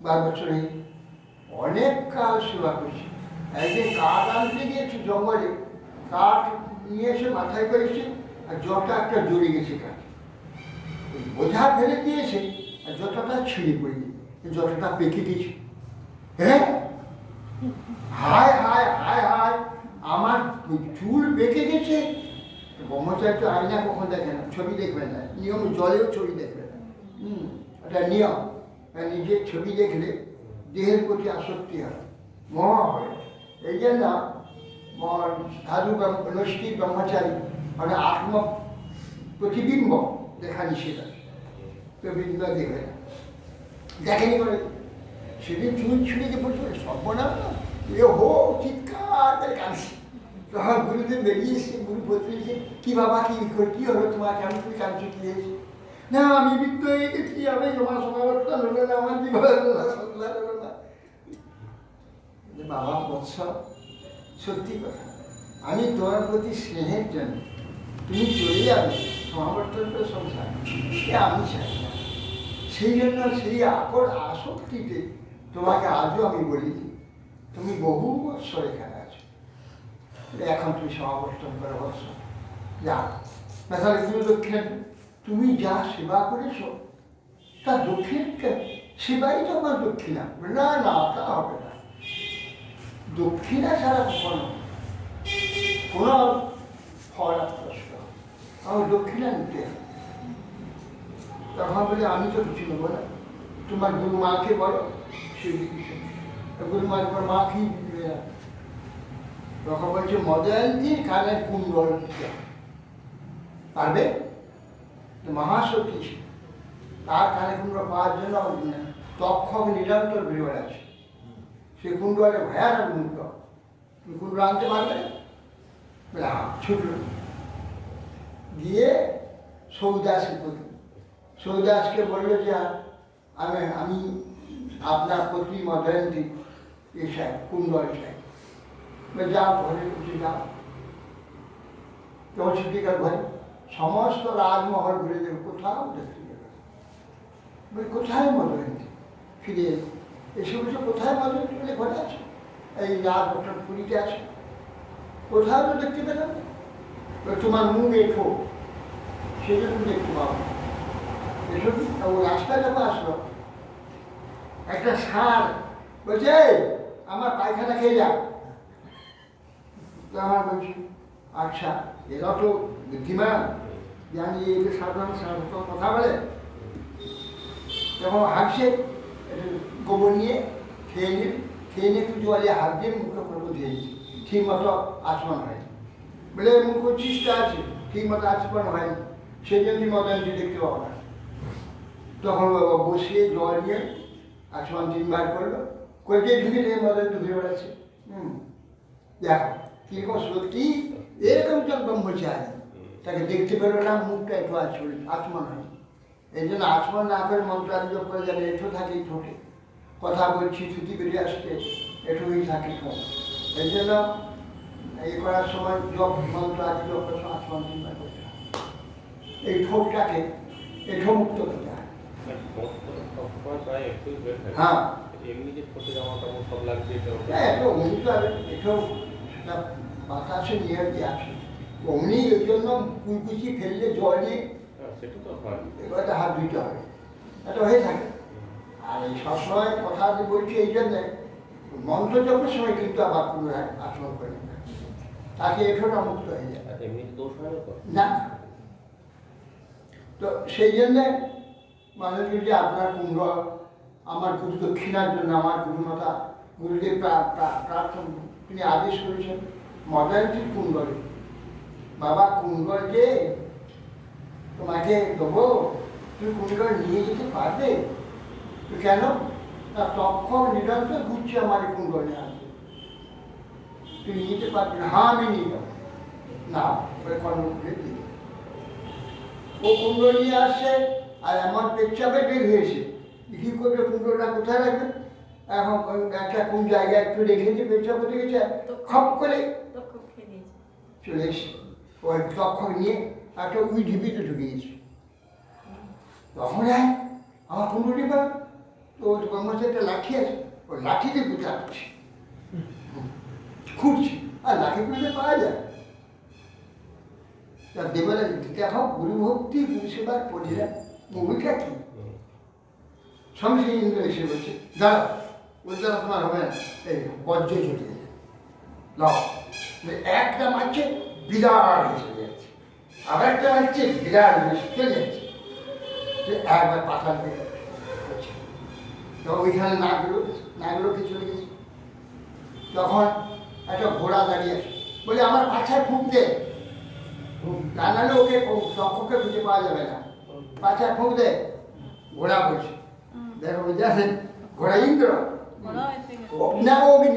12 বছরে। অনেক কাল সেবা করছে। একদিন কাঠ আনতে গিয়েছে জঙ্গলে, কাঠ নিয়ে এসে মাথায় করেছে, আর জটা একটা জড়ে গেছে কাঠ, বোঝা ফেলে দিয়েছে, আর জটাটা ছিঁড়ে পড়ে গেছে, জটাটা পেকে গেছে। হ্যাঁ, হায় হায় হায় হায়, আমার চুল পেকে গেছে। ব্রহ্মচার্য আয়না কখন দেখে না, ছবি দেখবে না, নিয়ম জলেও ছবি দেখবে না। এটা নিয়ম। নিজের ছবি দেখলে দেহের প্রতি আসক্তি হয়, মোহ হয়। এই জন্য সাধু নৈষ্ঠিক ব্রহ্মচারী মানে আত্ম প্রতিবিম্ব দেখা নিষেধ আছে, প্রতিবিম্ব দেখবে না, দেখেনি করে। সেদিন চুল ছুঁড়ে পড়ছে, সর্বনাম এ হো, চিৎকার করে কাঁদছে। তখন গুরুদেব বেরিয়ে এসছে, গুরু বলছে, কি বাবা কি হলো তোমার, কেমন তুমি কাঁদছো, কি হয়েছে? না আমি বিদ্য হয়ে গেছি, আমি তোমার সমাবর্তন হলো না, আমার জীবন হলো না, সন্ধ্যা হলো না। বাবা বৎস, সত্যি কথা, আমি তোমার প্রতি স্নেহের জন্য তুমি চলে যাবে সমাবর্তন করে সংসার, আমি চাই না। সেই জন্য সেই আসক্তিতে তোমাকে আজও আমি বলেছি, তুমি বহু বৎসর এখানে আছো, এখন তুমি সমাবর্তন করে বৎস যা। তাহলে গুরু দক্ষিণা, তুমি যা সেবা করেছ তার দক্ষিণ, সেবাই তো আমার দক্ষিণা। না না, তা হবে না, দক্ষিণা ছাড়া কখনো কোনো ফল প্রশ্ন, আমার দক্ষিণা নিতে হবে। তখন বলে আমি তো কিছু নেবো না, তোমার গুরু মাকে বলো, সে গুরু মার পর মা কি দিবে না। তখন বলছে মদয়ন্তী কানের কুণ্ডল দিতে পারবে, মহাসতী তার কানে কুণ্ডল পাওয়ার জন্য তক্ষক নিরন্তর বেরোয় আছে, সে কুণ্ডলে ভয়ানক মুক্ত, তুমি কুণ্ডল আনতে পারবে? বলে হ্যাঁ, ছুটল গিয়ে সৌদাসকে বলল, সৌদাসকে বললো যে আমি আপনার প্রতি মদয়ন্তী এ চাই, কুণ্ডল চাই। যাও ঘরে উঠে যাও, যখন ছুটিকার ঘরে সমস্ত রাজমহল ঘুরে দেবে, কোথাও দেখতে যাবে, কোথায় মদয়ন্তী ফিরে এসে বলছে, কোথায় মদয়ন্তী বলে ঘরে আছে, এই রাজ ডক্টর পুরীতে আছে, কোথাও তো দেখতে পেলাম, তোমার মুখ এঠো, সেই জন্য দেখতে পাবো। এসো, ও রাস্তায় যখন আসলো, একটা ষাঁড় বলছে আমার পায়খানা খেয়ে যা। আমার বলছি আচ্ছা, এরা তো বুদ্ধিমান, জানি এই সাধারণ কথা বলে, যখন হাঁটছে গোবর নিয়ে খেয়ে নিয়ে একটু জলে হাত দিয়ে মুখে করবো দিয়েছি, ঠিক মতো আচমন হয়নি। বলে মুখ চেষ্টা আছে, ঠিক মতো আচমন হয়নি, সেই জন্য মদয়ন্তী দেখতে পাবো না। তখন বাবা বসিয়ে জল নিয়ে আচমন 3 বার করলো, করে ঢুকে দিয়ে মদয়ন্তী ঘুরে বেড়াচ্ছে। দেখো কিরকম সত্যি, এরকম জন ব্রহ্মচারী, তাকে দেখতে পেলো না, মুখটা একটু আচমন হয়। এই জন্য আচমন না করে মন্ত্রাদি জপ করে যাবে, এঠো থাকে ঠোঁটে, কথা বলছি ছুটি বেরিয়ে আসছে, এঠোই থাকে ঠোঁট। এই জন্য এই করার সময় জপ মন্ত্র আদি জপ করার সময় আচমন চিন্তা করতে হয়, এই ঠোঁটটাকে এঠো মুক্ত করতে হয়। হ্যাঁ, বাতাসে নিয়ে আসে অমনি, ওই জন্য কুলকুচি ফেললে জল নিয়ে এবার হাত ধুতে হবে, এটা হয়ে থাকে। আর এই সবসময় কথা বলছি এই জন্যে, মন্ত্র জপের সময় কিন্তু আবার পুনরায় আচরণ করে তাকে এঠোটা মুক্ত হয়ে যায় না। তো সেই জন্যে মানুষ যদি আপনার কুণ্ড আমার গুরু দক্ষিণার জন্য, আমার গুরুমাতা গুরুদেব প্রার্থনা তিনি আদেশ করেছেন মদয়ন্তীর কুণ্ডলে, বাবা কুণ্ডল যে তোমাকে দেবো, তুমি কুণ্ডল নিয়ে যেতে পারবে? তো কেন না, তক্ষক নিরন্তর ঘুরছে আমার এই কুণ্ডল নিয়ে আসবে, তুই নিয়ে যেতে পারবি না? হ্যাঁ আমি নিয়ে যাবো না, ওই কর্ম করে দিই। ও কুণ্ডল নিয়ে আসছে, আর আমার পেচ্ছাপে বের হয়েছে, কি করবে, কুণ্ডলটা কোথায় রাখবে? এখন একটা কোন জায়গায় একটু রেখেছে, পেচ্ছাপ করতে গেছে, খপ করে চলে এসছে, ওই তক্ষক নিয়ে একটা উই ঢিপিতে ঢুকে গেছে। তখন আমার কুণ্ডলি পাবে, তো ওই ব্রহ্মচারী একটা লাঠি আছে, ওই লাঠিতে দুটো আসছে খুঁজছি, আর লাঠি খুঁজতে পাওয়া যায়। তার দেবলা দেখাও গুরু ভক্তি গুরু সেবার পরিরা মুভিটা কি সঙ্গে সেই ইন্দ্র এসে বলছে দাঁড়াও, ওই দ্বারা তোমার হবে না, এই বজ্র চলে যাবে লাও, একটা মারছে বিরাট এসে যাচ্ছে, আবার একটা মারছে বিরাট এসে চলে যাচ্ছে, একবার পাতাল পেয়ে তো ওইখানে নাগলোকে চলে গেছে। তখন একটা ঘোড়া দাঁড়িয়ে আছে, বলে আমার পাছায় ফুঁক দে, তা নাহলে ওকে তক্ষকে খুঁজে পাওয়া যাবে না, পাছায় ফুঁক দে। ঘোড়া বলছে, দেখো জানেন ঘোড়া ইন্দ্র না, অগ্নি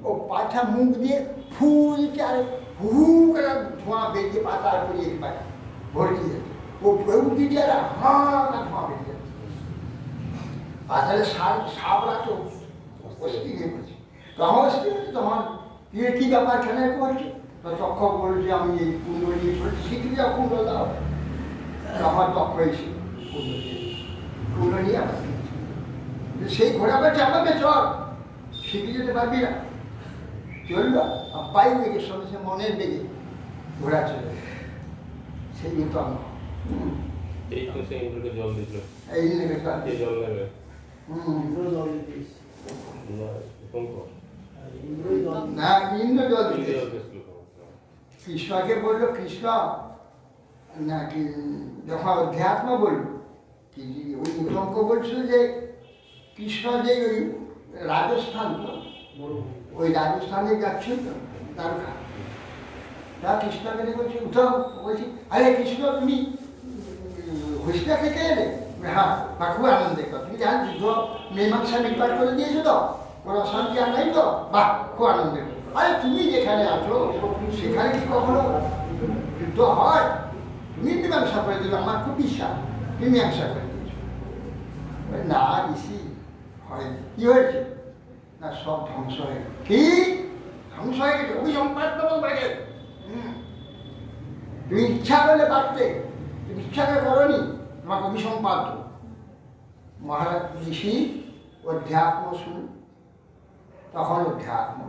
ও পাছা মুখ দিয়ে ফুলছে, আর হু করে ধোঁয়া বেরিয়ে পাতার পরিয়ে পায় ভরকি যেত, ও উঠিছে আর হাঁ ধোঁয়া বেরিয়ে যাচ্ছে। পাতালে সাপরা তো অস্থির করছে, তখন তখন কি ব্যাপার কেন করছে, তো তক্ষ বলছে আমি এই কুণ্ড নিয়ে চলছি, শিখে যাও কুণ্ড দাও। আমার তক্ষ এসে কুণ্ড নিয়ে আবার সেই ঘোড়া বলছে আমাকে চল, শিখে যেতে পারবি না, চললো পাই বেগে সঙ্গে সে মনের বেগে ঘোড়া চলে, সেই তো আমার এই তো সেই ইন্দ্রকে জল দিল, এই নেবে জল নেবে না, ইন্দ্র জল দিতে কৃষ্ণকে বললো, কৃষ্ণ নাকি যখন অধ্যাত্ম বললো কি ওই উত্তমকে বলছিল যে কৃষ্ণ যে ওই রাজস্থান, তো ওই রাজস্থানে যাচ্ছে তো দ্বারকা, তা কৃষ্ণকে বলছে উত্তম, বলছি আরে কৃষ্ণ তুমি হোস্টেল থেকে এলে, হ্যাঁ বা খুব আনন্দের কথা, তুমি জানো যুদ্ধ মীমাংসা নির্বাণ করে দিয়েছো তো, কোনো অশান্তি আর নাই তো, বাহ খুব আনন্দের। আরে তুমি যেখানে আছো সেখানে কি কখনো যুদ্ধ হয়? তুমি মীমাংসা করে দিল, আমার খুব বিশ্বাস তুমি মীমাংসা করে দিয়েছো। না ঋষি হয়, কি হয়েছে না সব ধ্বংস হয়ে গেছে। কি ধ্বংস হয়ে গেছে? ওই সম্পাদ বাগে তুমি ইচ্ছা করলে পারতে, তুমি ইচ্ছা করে করনি, তোমাকে অভিসম্পাদ্য। মহারাজ ঋষি অধ্যাত্ম শুনুন, তখন অধ্যাত্ম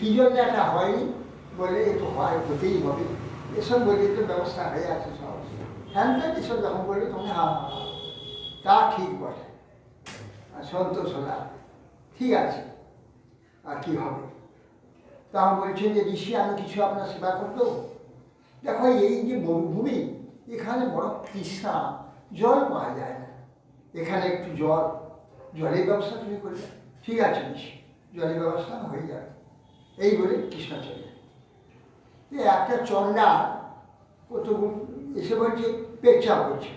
কি জন্য একটা হয়নি বলে, এ তো হয়, হতেই হবে, এসব বলে তো ব্যবস্থা হয়ে আছে সব, হ্যাঁ এসব যখন বললে তখন তা ঠিক বটে, আর সন্তোষ হলা ঠিক আছে, আর কি হবে। তখন বলছে যে ঋষি আমি কিছু আপনার সেবা করতো, দেখো এই যে মরুভূমি, এখানে বড় তৃষ্ণা, জল পাওয়া যায় না, এখানে একটু জলের ব্যবস্থা তুমি করলে, ঠিক আছে ঋষি জলের ব্যবস্থা হয়ে যাবে, এই বলে কৃষ্ণ চলে যায়। একটা চন্ডা কতগুলো এসে বলছে পেচ্ছা করছে,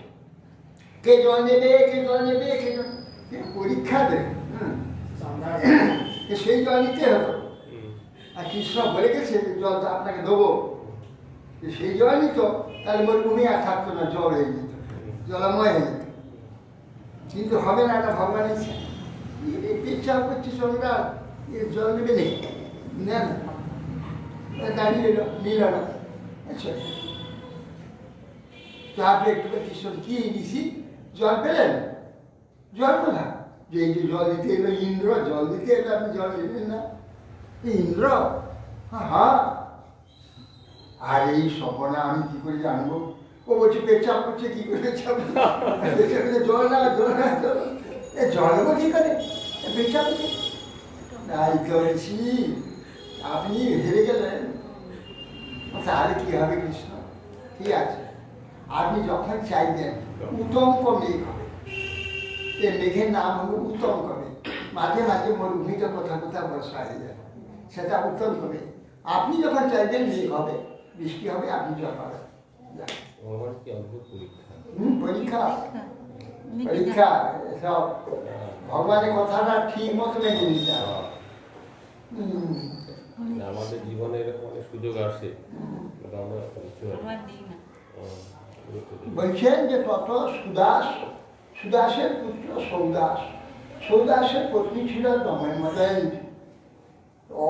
কে জল নেবে, কে জল নেবে, কে জল পরীক্ষা দেবে, সেই জল নিতে হতো, আর কৃষ্ণ বলে গেছে জলটা আপনাকে দেবো, সেই জল নিত তাহলে মরুভূমি আর থাকতো না, জল হয়ে যেত, জলময় হয়ে যেত, কিন্তু হবে না, এটা ভগবানের ইচ্ছা। পেচ্ছা করছে চন্ডা, জল নেবে নেই, না দাঁড়িয়ে এলো, নিল না, আচ্ছা তারপরে একটু কৃষ্ণ কি ঋষি জল পেলেন, জল কোথা, যে এই যে জল দিতে এলো ইন্দ্র, জল দিতে এলো, আপনি জল দিলেন না, ইন্দ্র, হ্যাঁ, আর এই স্বপ্না আমি কি করে জানবো, ও বলছে পেচ্ছাপ করছে, কি করে পেচ্ছাপ, জল না জল না জল, এ জল নেবো কি করে, পেচ্ছাপ করছে, তাই করেছি, আপনি হেরে গেলেন, তাহলে কি হবে কৃষ্ণ, ঠিক আছে আপনি যখন চাইবেন উত্তঙ্ক মেঘ হবে, এই মেঘের নাম হলো উত্তঙ্ক মেঘ, মাঝে মাঝে মরুভূমিতে কোথাও কোথাও বর্ষা হয়ে যায়, সেটা উত্তঙ্ক মেঘ, আপনি যখন চাইবেন মেঘ হবে, বৃষ্টি হবে, আপনি জল পাবেন। পরীক্ষা পরীক্ষা সব ভগবানের কথাটা ঠিক মতো মেনে নিতে হবে। আমাদের জীবনে এরকম অনেক সুযোগ আসে, বলছেন যে তত সুদাসের পুত্র সৌদাসের পত্নী ছিল দময়মদন, ও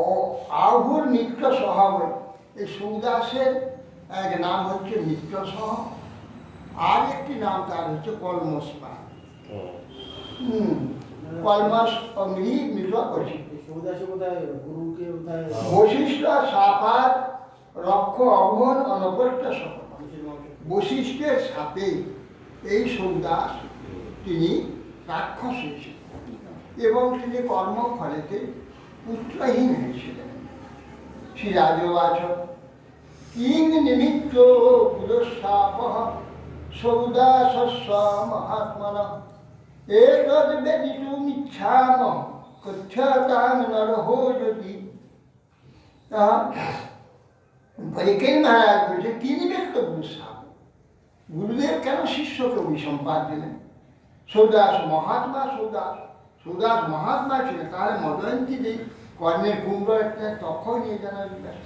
আহুর মিত্র সহ, এই সৌদাসের এক নাম হচ্ছে মিত্র সহ, আর একটি নাম তার হচ্ছে কলমস্পা। ও, কলমাস অঙ্গি মৃত করি গুরুকে কোথায় বশিষ্ঠ সাপাত রক্ষ অবহন অনপত্য সকল। বশিষ্ঠের সাপে এই সৌদাস তিনি রাক্ষস হয়েছিলেন এবং তিনি কর্মফলেতে পুত্রহীন হয়েছিলেন। শ্রী রাজবাচ কিং নিমিত্ত পুরঃশাপ সৌদাসস্য মহাত্মন এতদ ব্যতিতুমিচ্ছাম কথ্যতাং নরহো যদি। পরীক্ষিত মহারাজ বলছে কি নিমিত্ত পুরঃশাপ, গুরুদেব কেন শিষ্যকে অভিসম্পাদ দিলেন? সৌদাস মহাত্মা, সৌদাস মহাত্মা ছিলেন, তাহলে মদয়ন্তী যে কর্ণের কুম্ভ একটা তখন নিয়ে জানা বিকাশ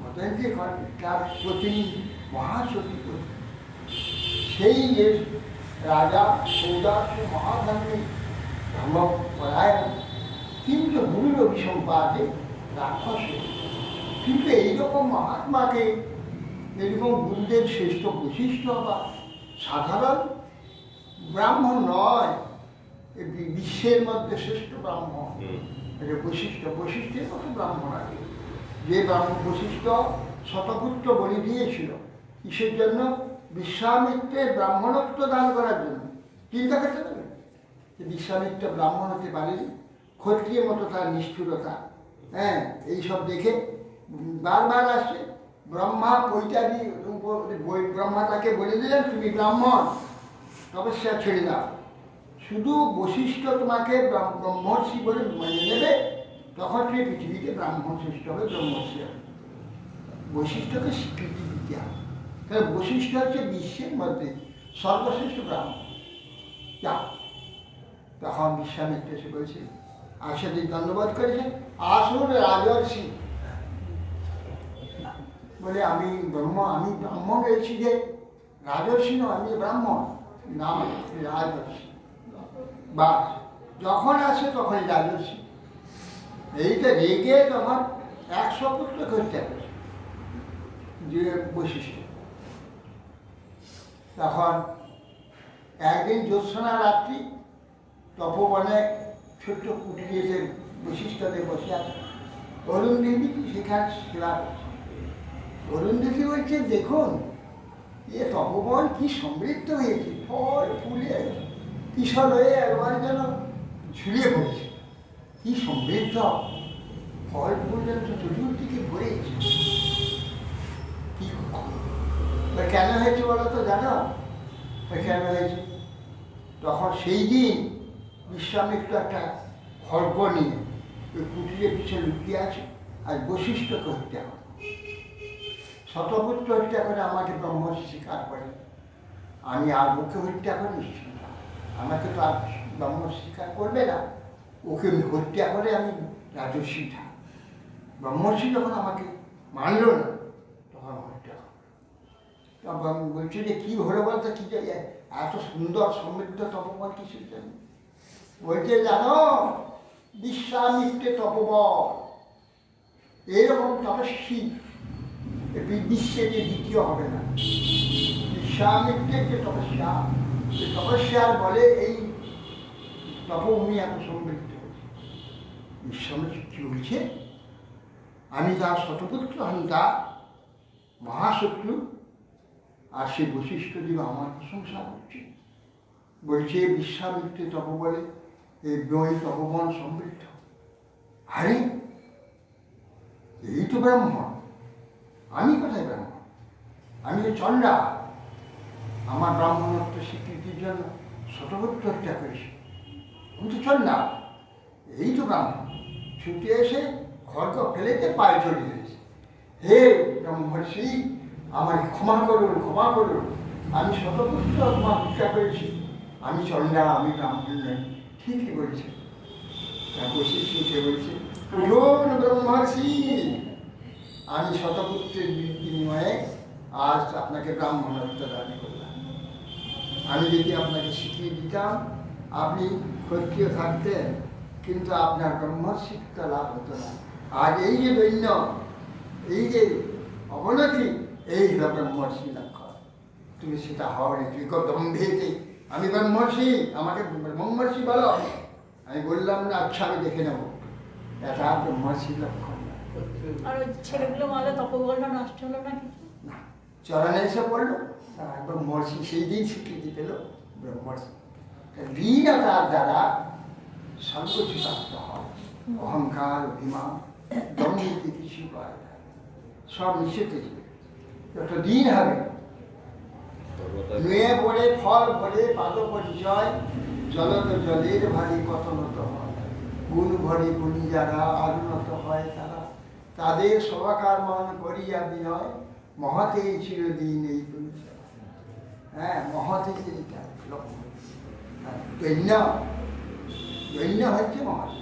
মদয়ন্তী কর্ণের তার প্রতিনিধি মহাসতী করতেন। সেই যে রাজা সৌদাস মহাধর্মী ধর্মপরায়ণ, কিন্তু গুরুর অভিসম্পাদে রাক্ষস হয়েছে। কিন্তু এইরকম মহাত্মাকে এরকম গুরুদেব শ্রেষ্ঠ বৈশিষ্ট্য বা সাধারণ ব্রাহ্মণ নয়, বিশ্বের মধ্যে শ্রেষ্ঠ ব্রাহ্মণ এটা বৈশিষ্ট্যের মতো ব্রাহ্মণ আছে। যে ব্রাহ্মণ বৈশিষ্ট্য শতপুত্র বলি দিয়েছিল কিসের জন্য? বিশ্বামিত্রের ব্রাহ্মণত্ব দান করার জন্য। চিন্তা করতে পারবেন যে বিশ্বামিত্র ব্রাহ্মণ হতে পারেনি, ক্ষত্রিয় মতো তার নিষ্ঠুরতা, হ্যাঁ, এইসব দেখে বারবার আসছে। ব্রহ্মা পৈতাদি ব্রহ্মা তাকে বলে দিলেন তুমি ব্রাহ্মণ, তপস্যা ছেড়ে দাও, শুধু বশিষ্ঠ তোমাকে ব্রহ্মর্ষি বলে মেনে নেবে, তখন তুমি পৃথিবীতে ব্রাহ্মণ শ্রেষ্ঠ হবে, ব্রহ্মর্ষি হবে। বৈশিষ্ট্যকে স্বীকৃতি দিতে হবে, কারণ বৈশিষ্ট্য হচ্ছে বিশ্বের মধ্যে সর্বশ্রেষ্ঠ ব্রাহ্মণ। যাও, তখন বিশ্বামিত্র এসে বলছে, আশাদি দণ্ডবোধ করেছে, আসুন রাজর্ষি বলে আমি ব্রাহ্মণ রয়েছি যে রাজর্ষি নয়, আমি ব্রাহ্মণ, নাম রাজর্ষি। বা যখন আসে তখনই রাজর্ষি। এইটা রেগে তখন 100 পুত্র করতে হবে যে বৈশিষ্ট্য। তখন একদিন জ্যোৎস্না রাত্রি তপবনে ছোট্ট কুটিরে বৈশিষ্ট্যতে বসে আছে। অরুন্ধতি সেখানে সেবা করছে। অরুন্ধতি বলছে, দেখুন এ তপবন কি সমৃদ্ধ হয়েছে, ফল ফুলে কিশোর হয়ে একবার যেন ঝুলিয়ে পড়েছে, কি সমৃদ্ধ ফল ফুল যেন চতুর্দিকে ভরেছে। কি কেন হয়েছে বলো তো, জানো কেন হয়েছে? তখন সেই দিন বিশ্বামিত্র একটা খড়গ নিয়ে ওই কুটিরের পিছনে লুকিয়ে আছে, আর বৈশিষ্ট্যকে হত্যা করে, শতপুত্র হত্যা করে আমাকে ব্রহ্মর্ষি স্বীকার করে, আমি আর ওকে হত্যা করে নিশ্চিত, আমাকে তো আর ব্রহ্মর্ষি স্বীকার করবে না, ওকে হত্যা করে আমি রাজর্ষি থাক। ব্রহ্মর্ষি যখন আমাকে মানল না, তখন হত্যা করে। তখন বলছে যে কী হলো বলতে, কি যে এত সুন্দর সমৃদ্ধ তপবন কিসের জন্য? বলছে জানো, বিশ্বামিত্রে তপবন এরকম তপস্বী বিশ্বে যে দ্বিতীয় হবে না। বিশ্বামিত্রের যে তপস্যা, সে তপস্যার বলে এই তপভূমি এত সমৃদ্ধ হয়েছে। বিশ্বামিত্র কি বলছে, আমি তার শতপুত্র, আমি তার মহাশত্রু, আর সে বৈশিষ্ট্য দিব আমার প্রশংসা করছে। বলছে বিশ্বামিত্রে তপবলে এই বই তপবন সমৃদ্ধ। আরে এই তো ব্রাহ্মণ, আমি কোথায় ব্রাহ্মণ? আমি তো চণ্ডা, আমার ব্রাহ্মণত্ব স্বীকৃতির জন্য শতপুত্র হত্যা করেছি, আমি তো চণ্ডা, এই তো ব্রাহ্মণ। ছুটে এসে খড়গ ফেলেতে পায়ে চড়ে দিয়েছে, হে ব্রহ্মর্ষি আমাকে ক্ষমা করুন, ক্ষমা করুন, আমি শতপুত্র তোমার হত্যা করেছি, আমি চণ্ডা, আমি ব্রাহ্মণ নই। ঠিকই বলছে। বৈশিষ্ট্যকে বলছে, উঠুন ব্রহ্মর্ষি, আমি শতপুত্রের বিনিময়ে আজ আপনাকে ব্রাহ্মণত্ব দান করলাম। আমি যদি আপনাকে শিখিয়ে দিতাম, আপনি ক্ষত্রিয় থাকতেন, কিন্তু আপনার ব্রহ্মশিক্ষা লাভ হতো না। আজ এই যে দৈন্য, এই যে অবনতি, এই হল ব্রহ্মর্ষি লক্ষণ। তুমি সেটা হওনি, তুমি দম্ভেতে আমি ব্রহ্মর্ষি, আমাকে ব্রহ্মর্ষি বলো। আমি বললাম না, আচ্ছা আমি দেখে নেবো। এটা ব্রহ্মর্ষির লক্ষণ না। আর ওই ছেলেগুলো মারলে তপবলটা নষ্ট হলো না কিছু? না, চরণে এসে পড়লো, তারা ব্রহ্মর্ষি সেই দিন স্বীকৃতি পেল ব্রহ্মর্ষি। লীনতার দ্বারা সর্বকিছু প্রাপ্ত হয়। অহংকার, অভিমান, দম্ভীতি কিছু পায় না, সব নিষেধ। যত দিন হবে নুয়ে পড়ে ফল ভরে পাদ পরিচয়, জলত জলের ভারী কত নত হয়। গুণ ভরে গুণী যারা আনুনত হয় তারা, তাদের সবাকার মন করিয়া বিনয়, মহতেই চিরদিন এই পরিচয়। হ্যাঁ, মহতেই এইটা লক্ষ্য। দৈন্য দৈন্য হচ্ছে মহৎ,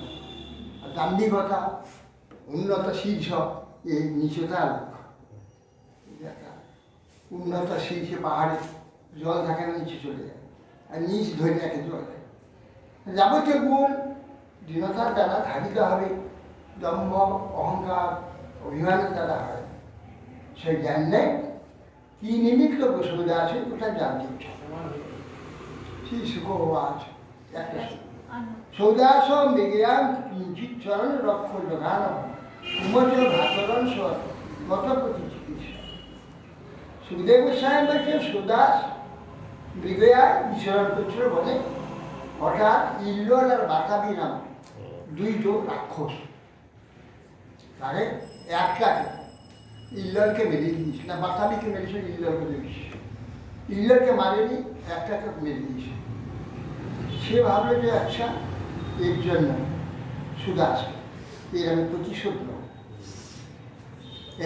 আর দাম্ভিকতা, উন্নত শীর্ষ, এই নিচতা লক্ষ্য। উন্নত শীর্ষে পাহাড়ে জল থাকে না, নিচে চলে যায়, আর নিচ ধরে রাখে জল থাকে। যাবতীয় গুণ দৃঢ়তার দ্বারা ধারিত হবে, দম্ভ, অহংকার, অভিমানের দ্বারা হয়। সেই জ্ঞান নেই, কি নিমিত্ত সুবিধা আছে ওটা জানতে ইচ্ছা। সেই সুখ আছে একটা সৌদাস বিজ্ঞান কিঞ্চিত চরণ রক্ষ যোগান, উমজ ভাতরণ স্বর গত প্রতি চিকিৎসা। সুখদেব গোস্বামী বলছে সুদাস মৃগয়ায় বিচরণ করছিল বলে, হঠাৎ ইল্লর আর বাতাবি নাম দুইটো রাক্ষস, তাহলে একটাকে ইল্লরকে মেরে দিয়েছে, না বাতাবিকে মেরেছে, ইল্লরকে মেরেছে। ইল্লরকে মারেনি, একটাকে মেরে দিয়েছে। সে ভাবলো যে আচ্ছা এর জন্য সুদাসকে এর আমি প্রতিশোধ নেব।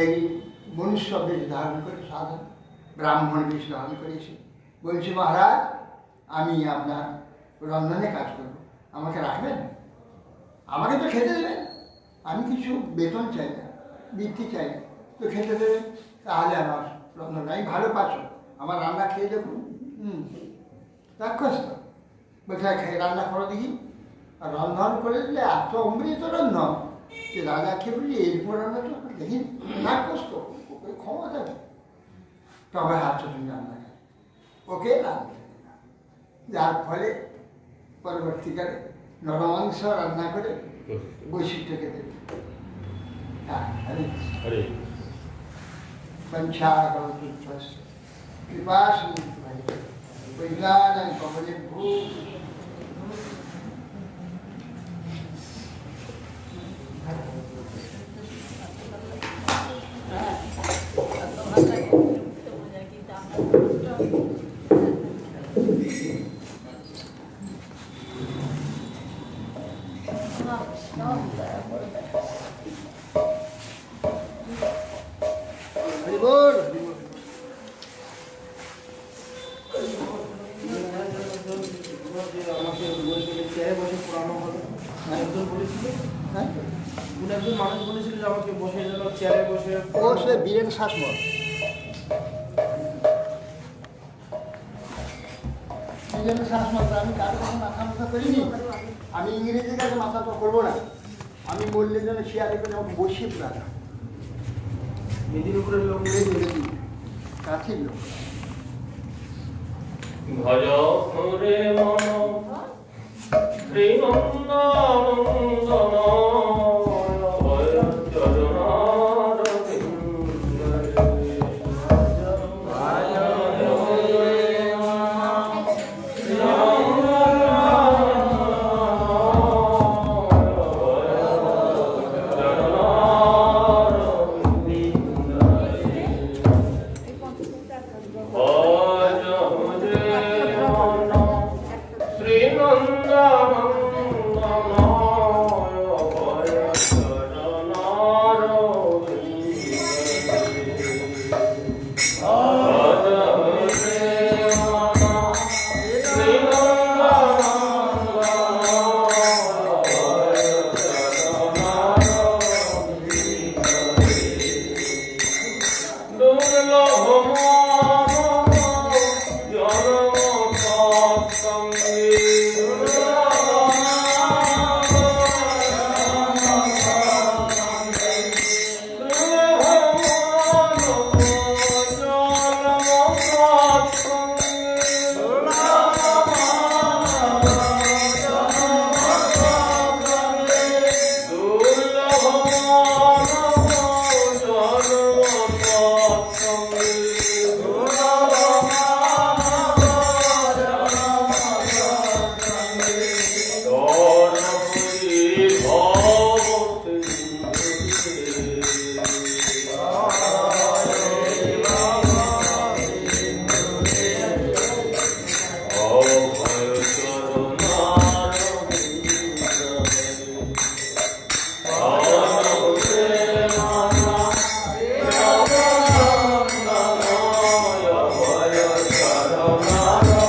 এই মনুষ্য বেশ ধারণ করে, সাধারণ ব্রাহ্মণ বেশ ধারণ করেছে। বলছি মহারাজ, আমি আপনার রন্ধনে কাজ করব, আমাকে রাখবেন, আমাকে তো খেতে দেবেন, আমি কিছু বেতন চাই না, বৃত্তি চাই না, তো খেতে দেবেন, তাহলে আমার রন্ধন, আমি ভালো পাচ্ছ, আমার রান্না খেয়ে দেখুন। রাক্ষস তো বলছে খেয়ে রান্না করে দেখি, আর রন্ধন করে দিলে এত অমৃত রন্ধন যে রাজা খেয়ে বলি এরপর রান্না তো দেখি রাক্ষস তো, ওকে ক্ষমা থাকে, তবে হাত তুমি রান্না খাই, ওকে রান্না, যার ফলে পরবর্তীকালে নরমাংস রান্না করে বৈশিষ্ট্যকে দেবে। আমাকে বলেছিল চেয়ারে বসে পড়ানো হবে, একজন বলেছিল, হ্যাঁ একজন মানুষ বলেছিল যে আমাকে বসে যেন চেয়ারে বসে। ও সে বীরেন শাসমল, বীরেন শাসমল। আমি কারো কাছে মাথা মাথা করিনি, আমি ইংরেজির কাছে মাথা তো করবো না, আমি বললে যেন চেয়ারে করে আমাকে বসিয়ে পড়ানো, মেদিনীর উপরের লোক কাঠির লোক। ভজ রে মন শ্রীনন্দনন্দন চরণার শ্রীনন্দনন্দন Hallelujah.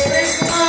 Krishna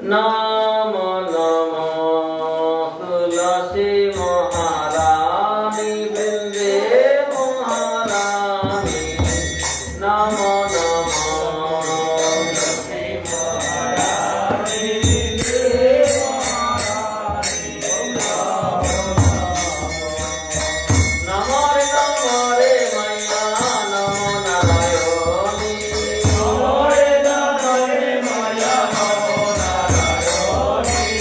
নম নম তুলসী মহারানী বৃন্দে মহারানী নম নম তুলসী মহারানী বৃন্দে মহারানী নম রে মায়া নম নারায়ণী নম রে মায়া নম নারায়ণী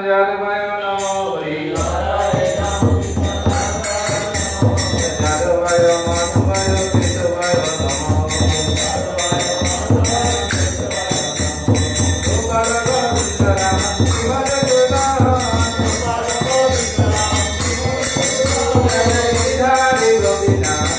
যাদবায় নমঃ হরি যাদবায় মাধবায় কেশবায় নমঃ গোপাল গোবিন্দ রাম শিবায় গোদান জয় গিরিধারী গোপীনাথ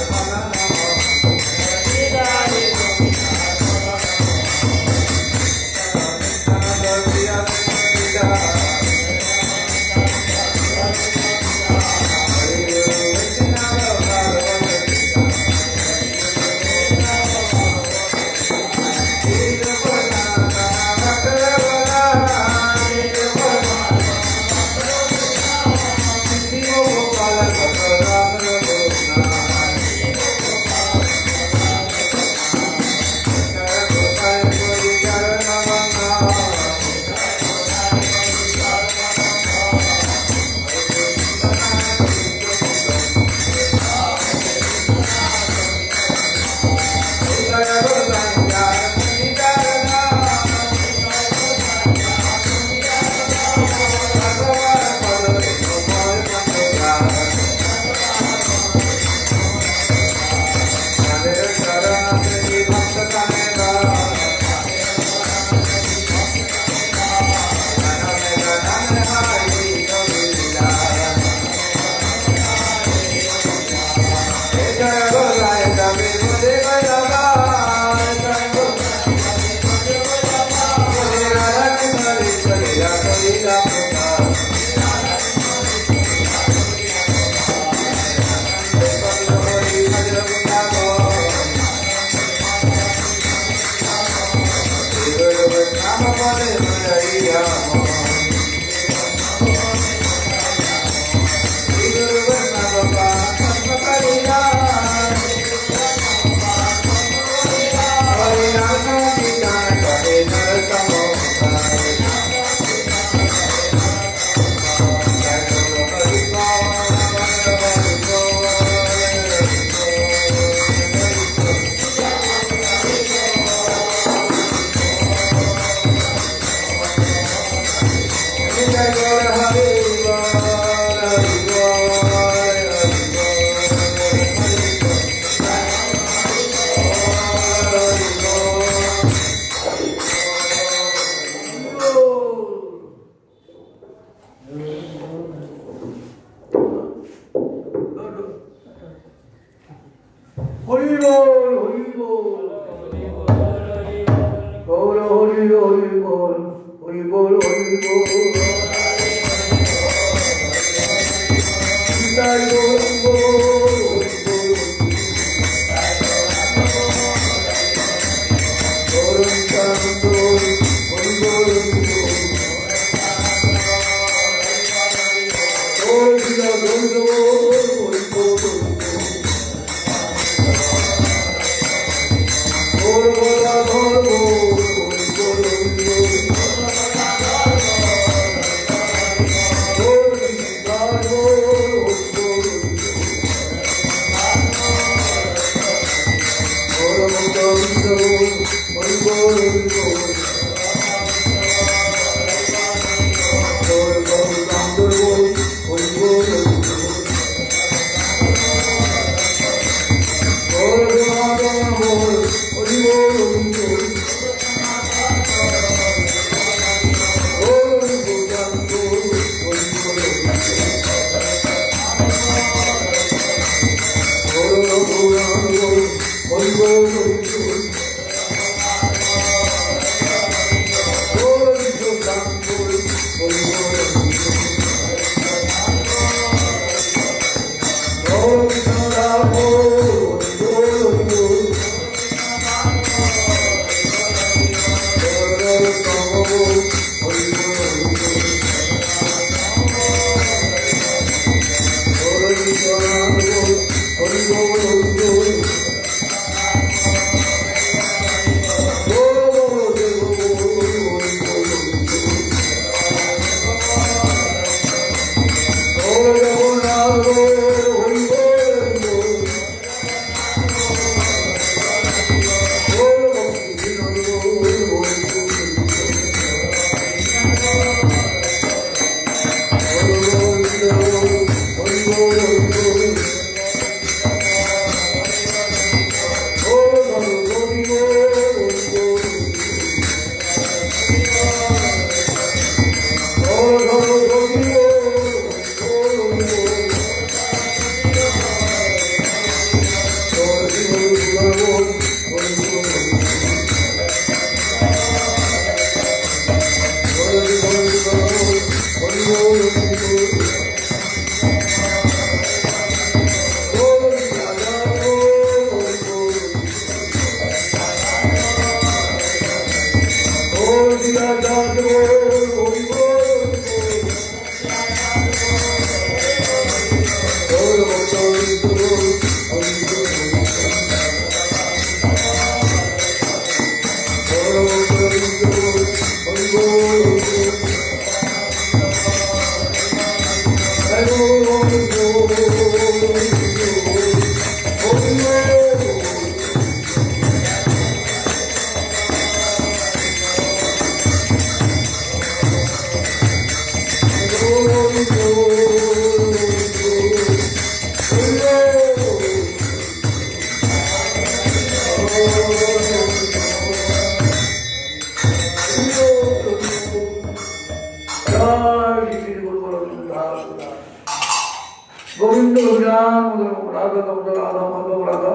गोविंद भगवान राधा कमल राधा माधव राधा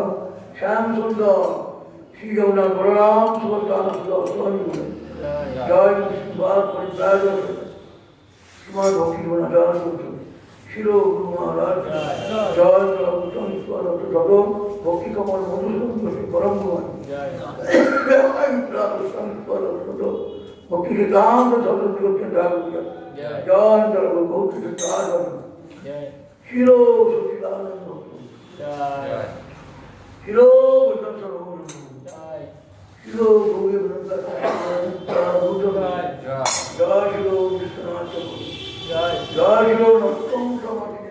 श्याम सुंदर श्री जगन्नाथ बलराम सुभद्रा जय बात परित्याग श्रीमद भक्ति वनाचार्य शिरो गुरु महाराज जय प्रभुतम ईश्वर सदो भक्ति कमल मधुसूदन परम गुण जय भक्ति सिद्धांत सदो जय भक्ति सिद्धांत शिरो सचिदानंद शिरो बुद्धम सर्वम शिरो भोगे जय शिरो विश्वनाथ जय शिरो नरोत्तम समाधि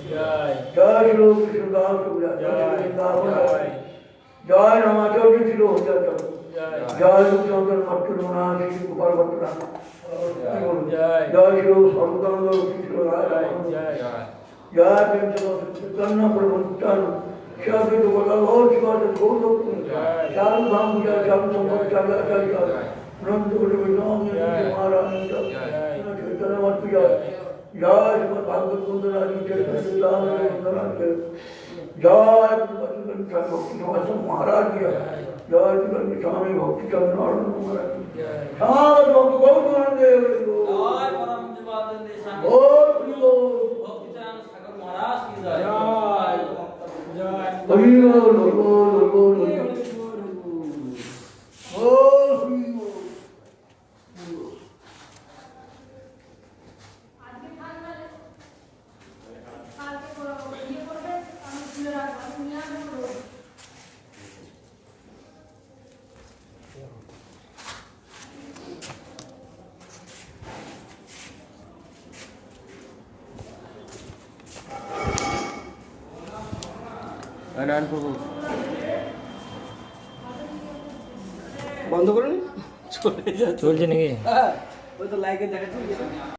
जय शिरो कृष्णदास जय रामाचार्य शिरो हरिचार्य जय रूपचंद्र मट्टुना श्री गोपाल भट्टना जय शिरो सर्वकांड शिरो जय कन्ना प्रभुत्तम शादी तो बोला और शिवाजी बहुत लोग चालू धाम पूजा चालू संभव चालू आचार्य नंद गुरु विद्वान महाराज चैतन्य मत पूजा जय श्रीमद भागवत कुंदरा जी चैतन्य दाम कुंदरा के जय भक्ति महाराज की जय श्री स्वामी भक्ति चंद्र महाराज सार भक्त बहुत आनंद है जय परम जीवानंद स्वामी बहुत भक्ति चरण सागर महाराज की जय हरि बोल बोल बोल বন্ধ করুন চলে যাচ্ছে চলছে নাকি ওই তো লাইকে দেখাচ্ছে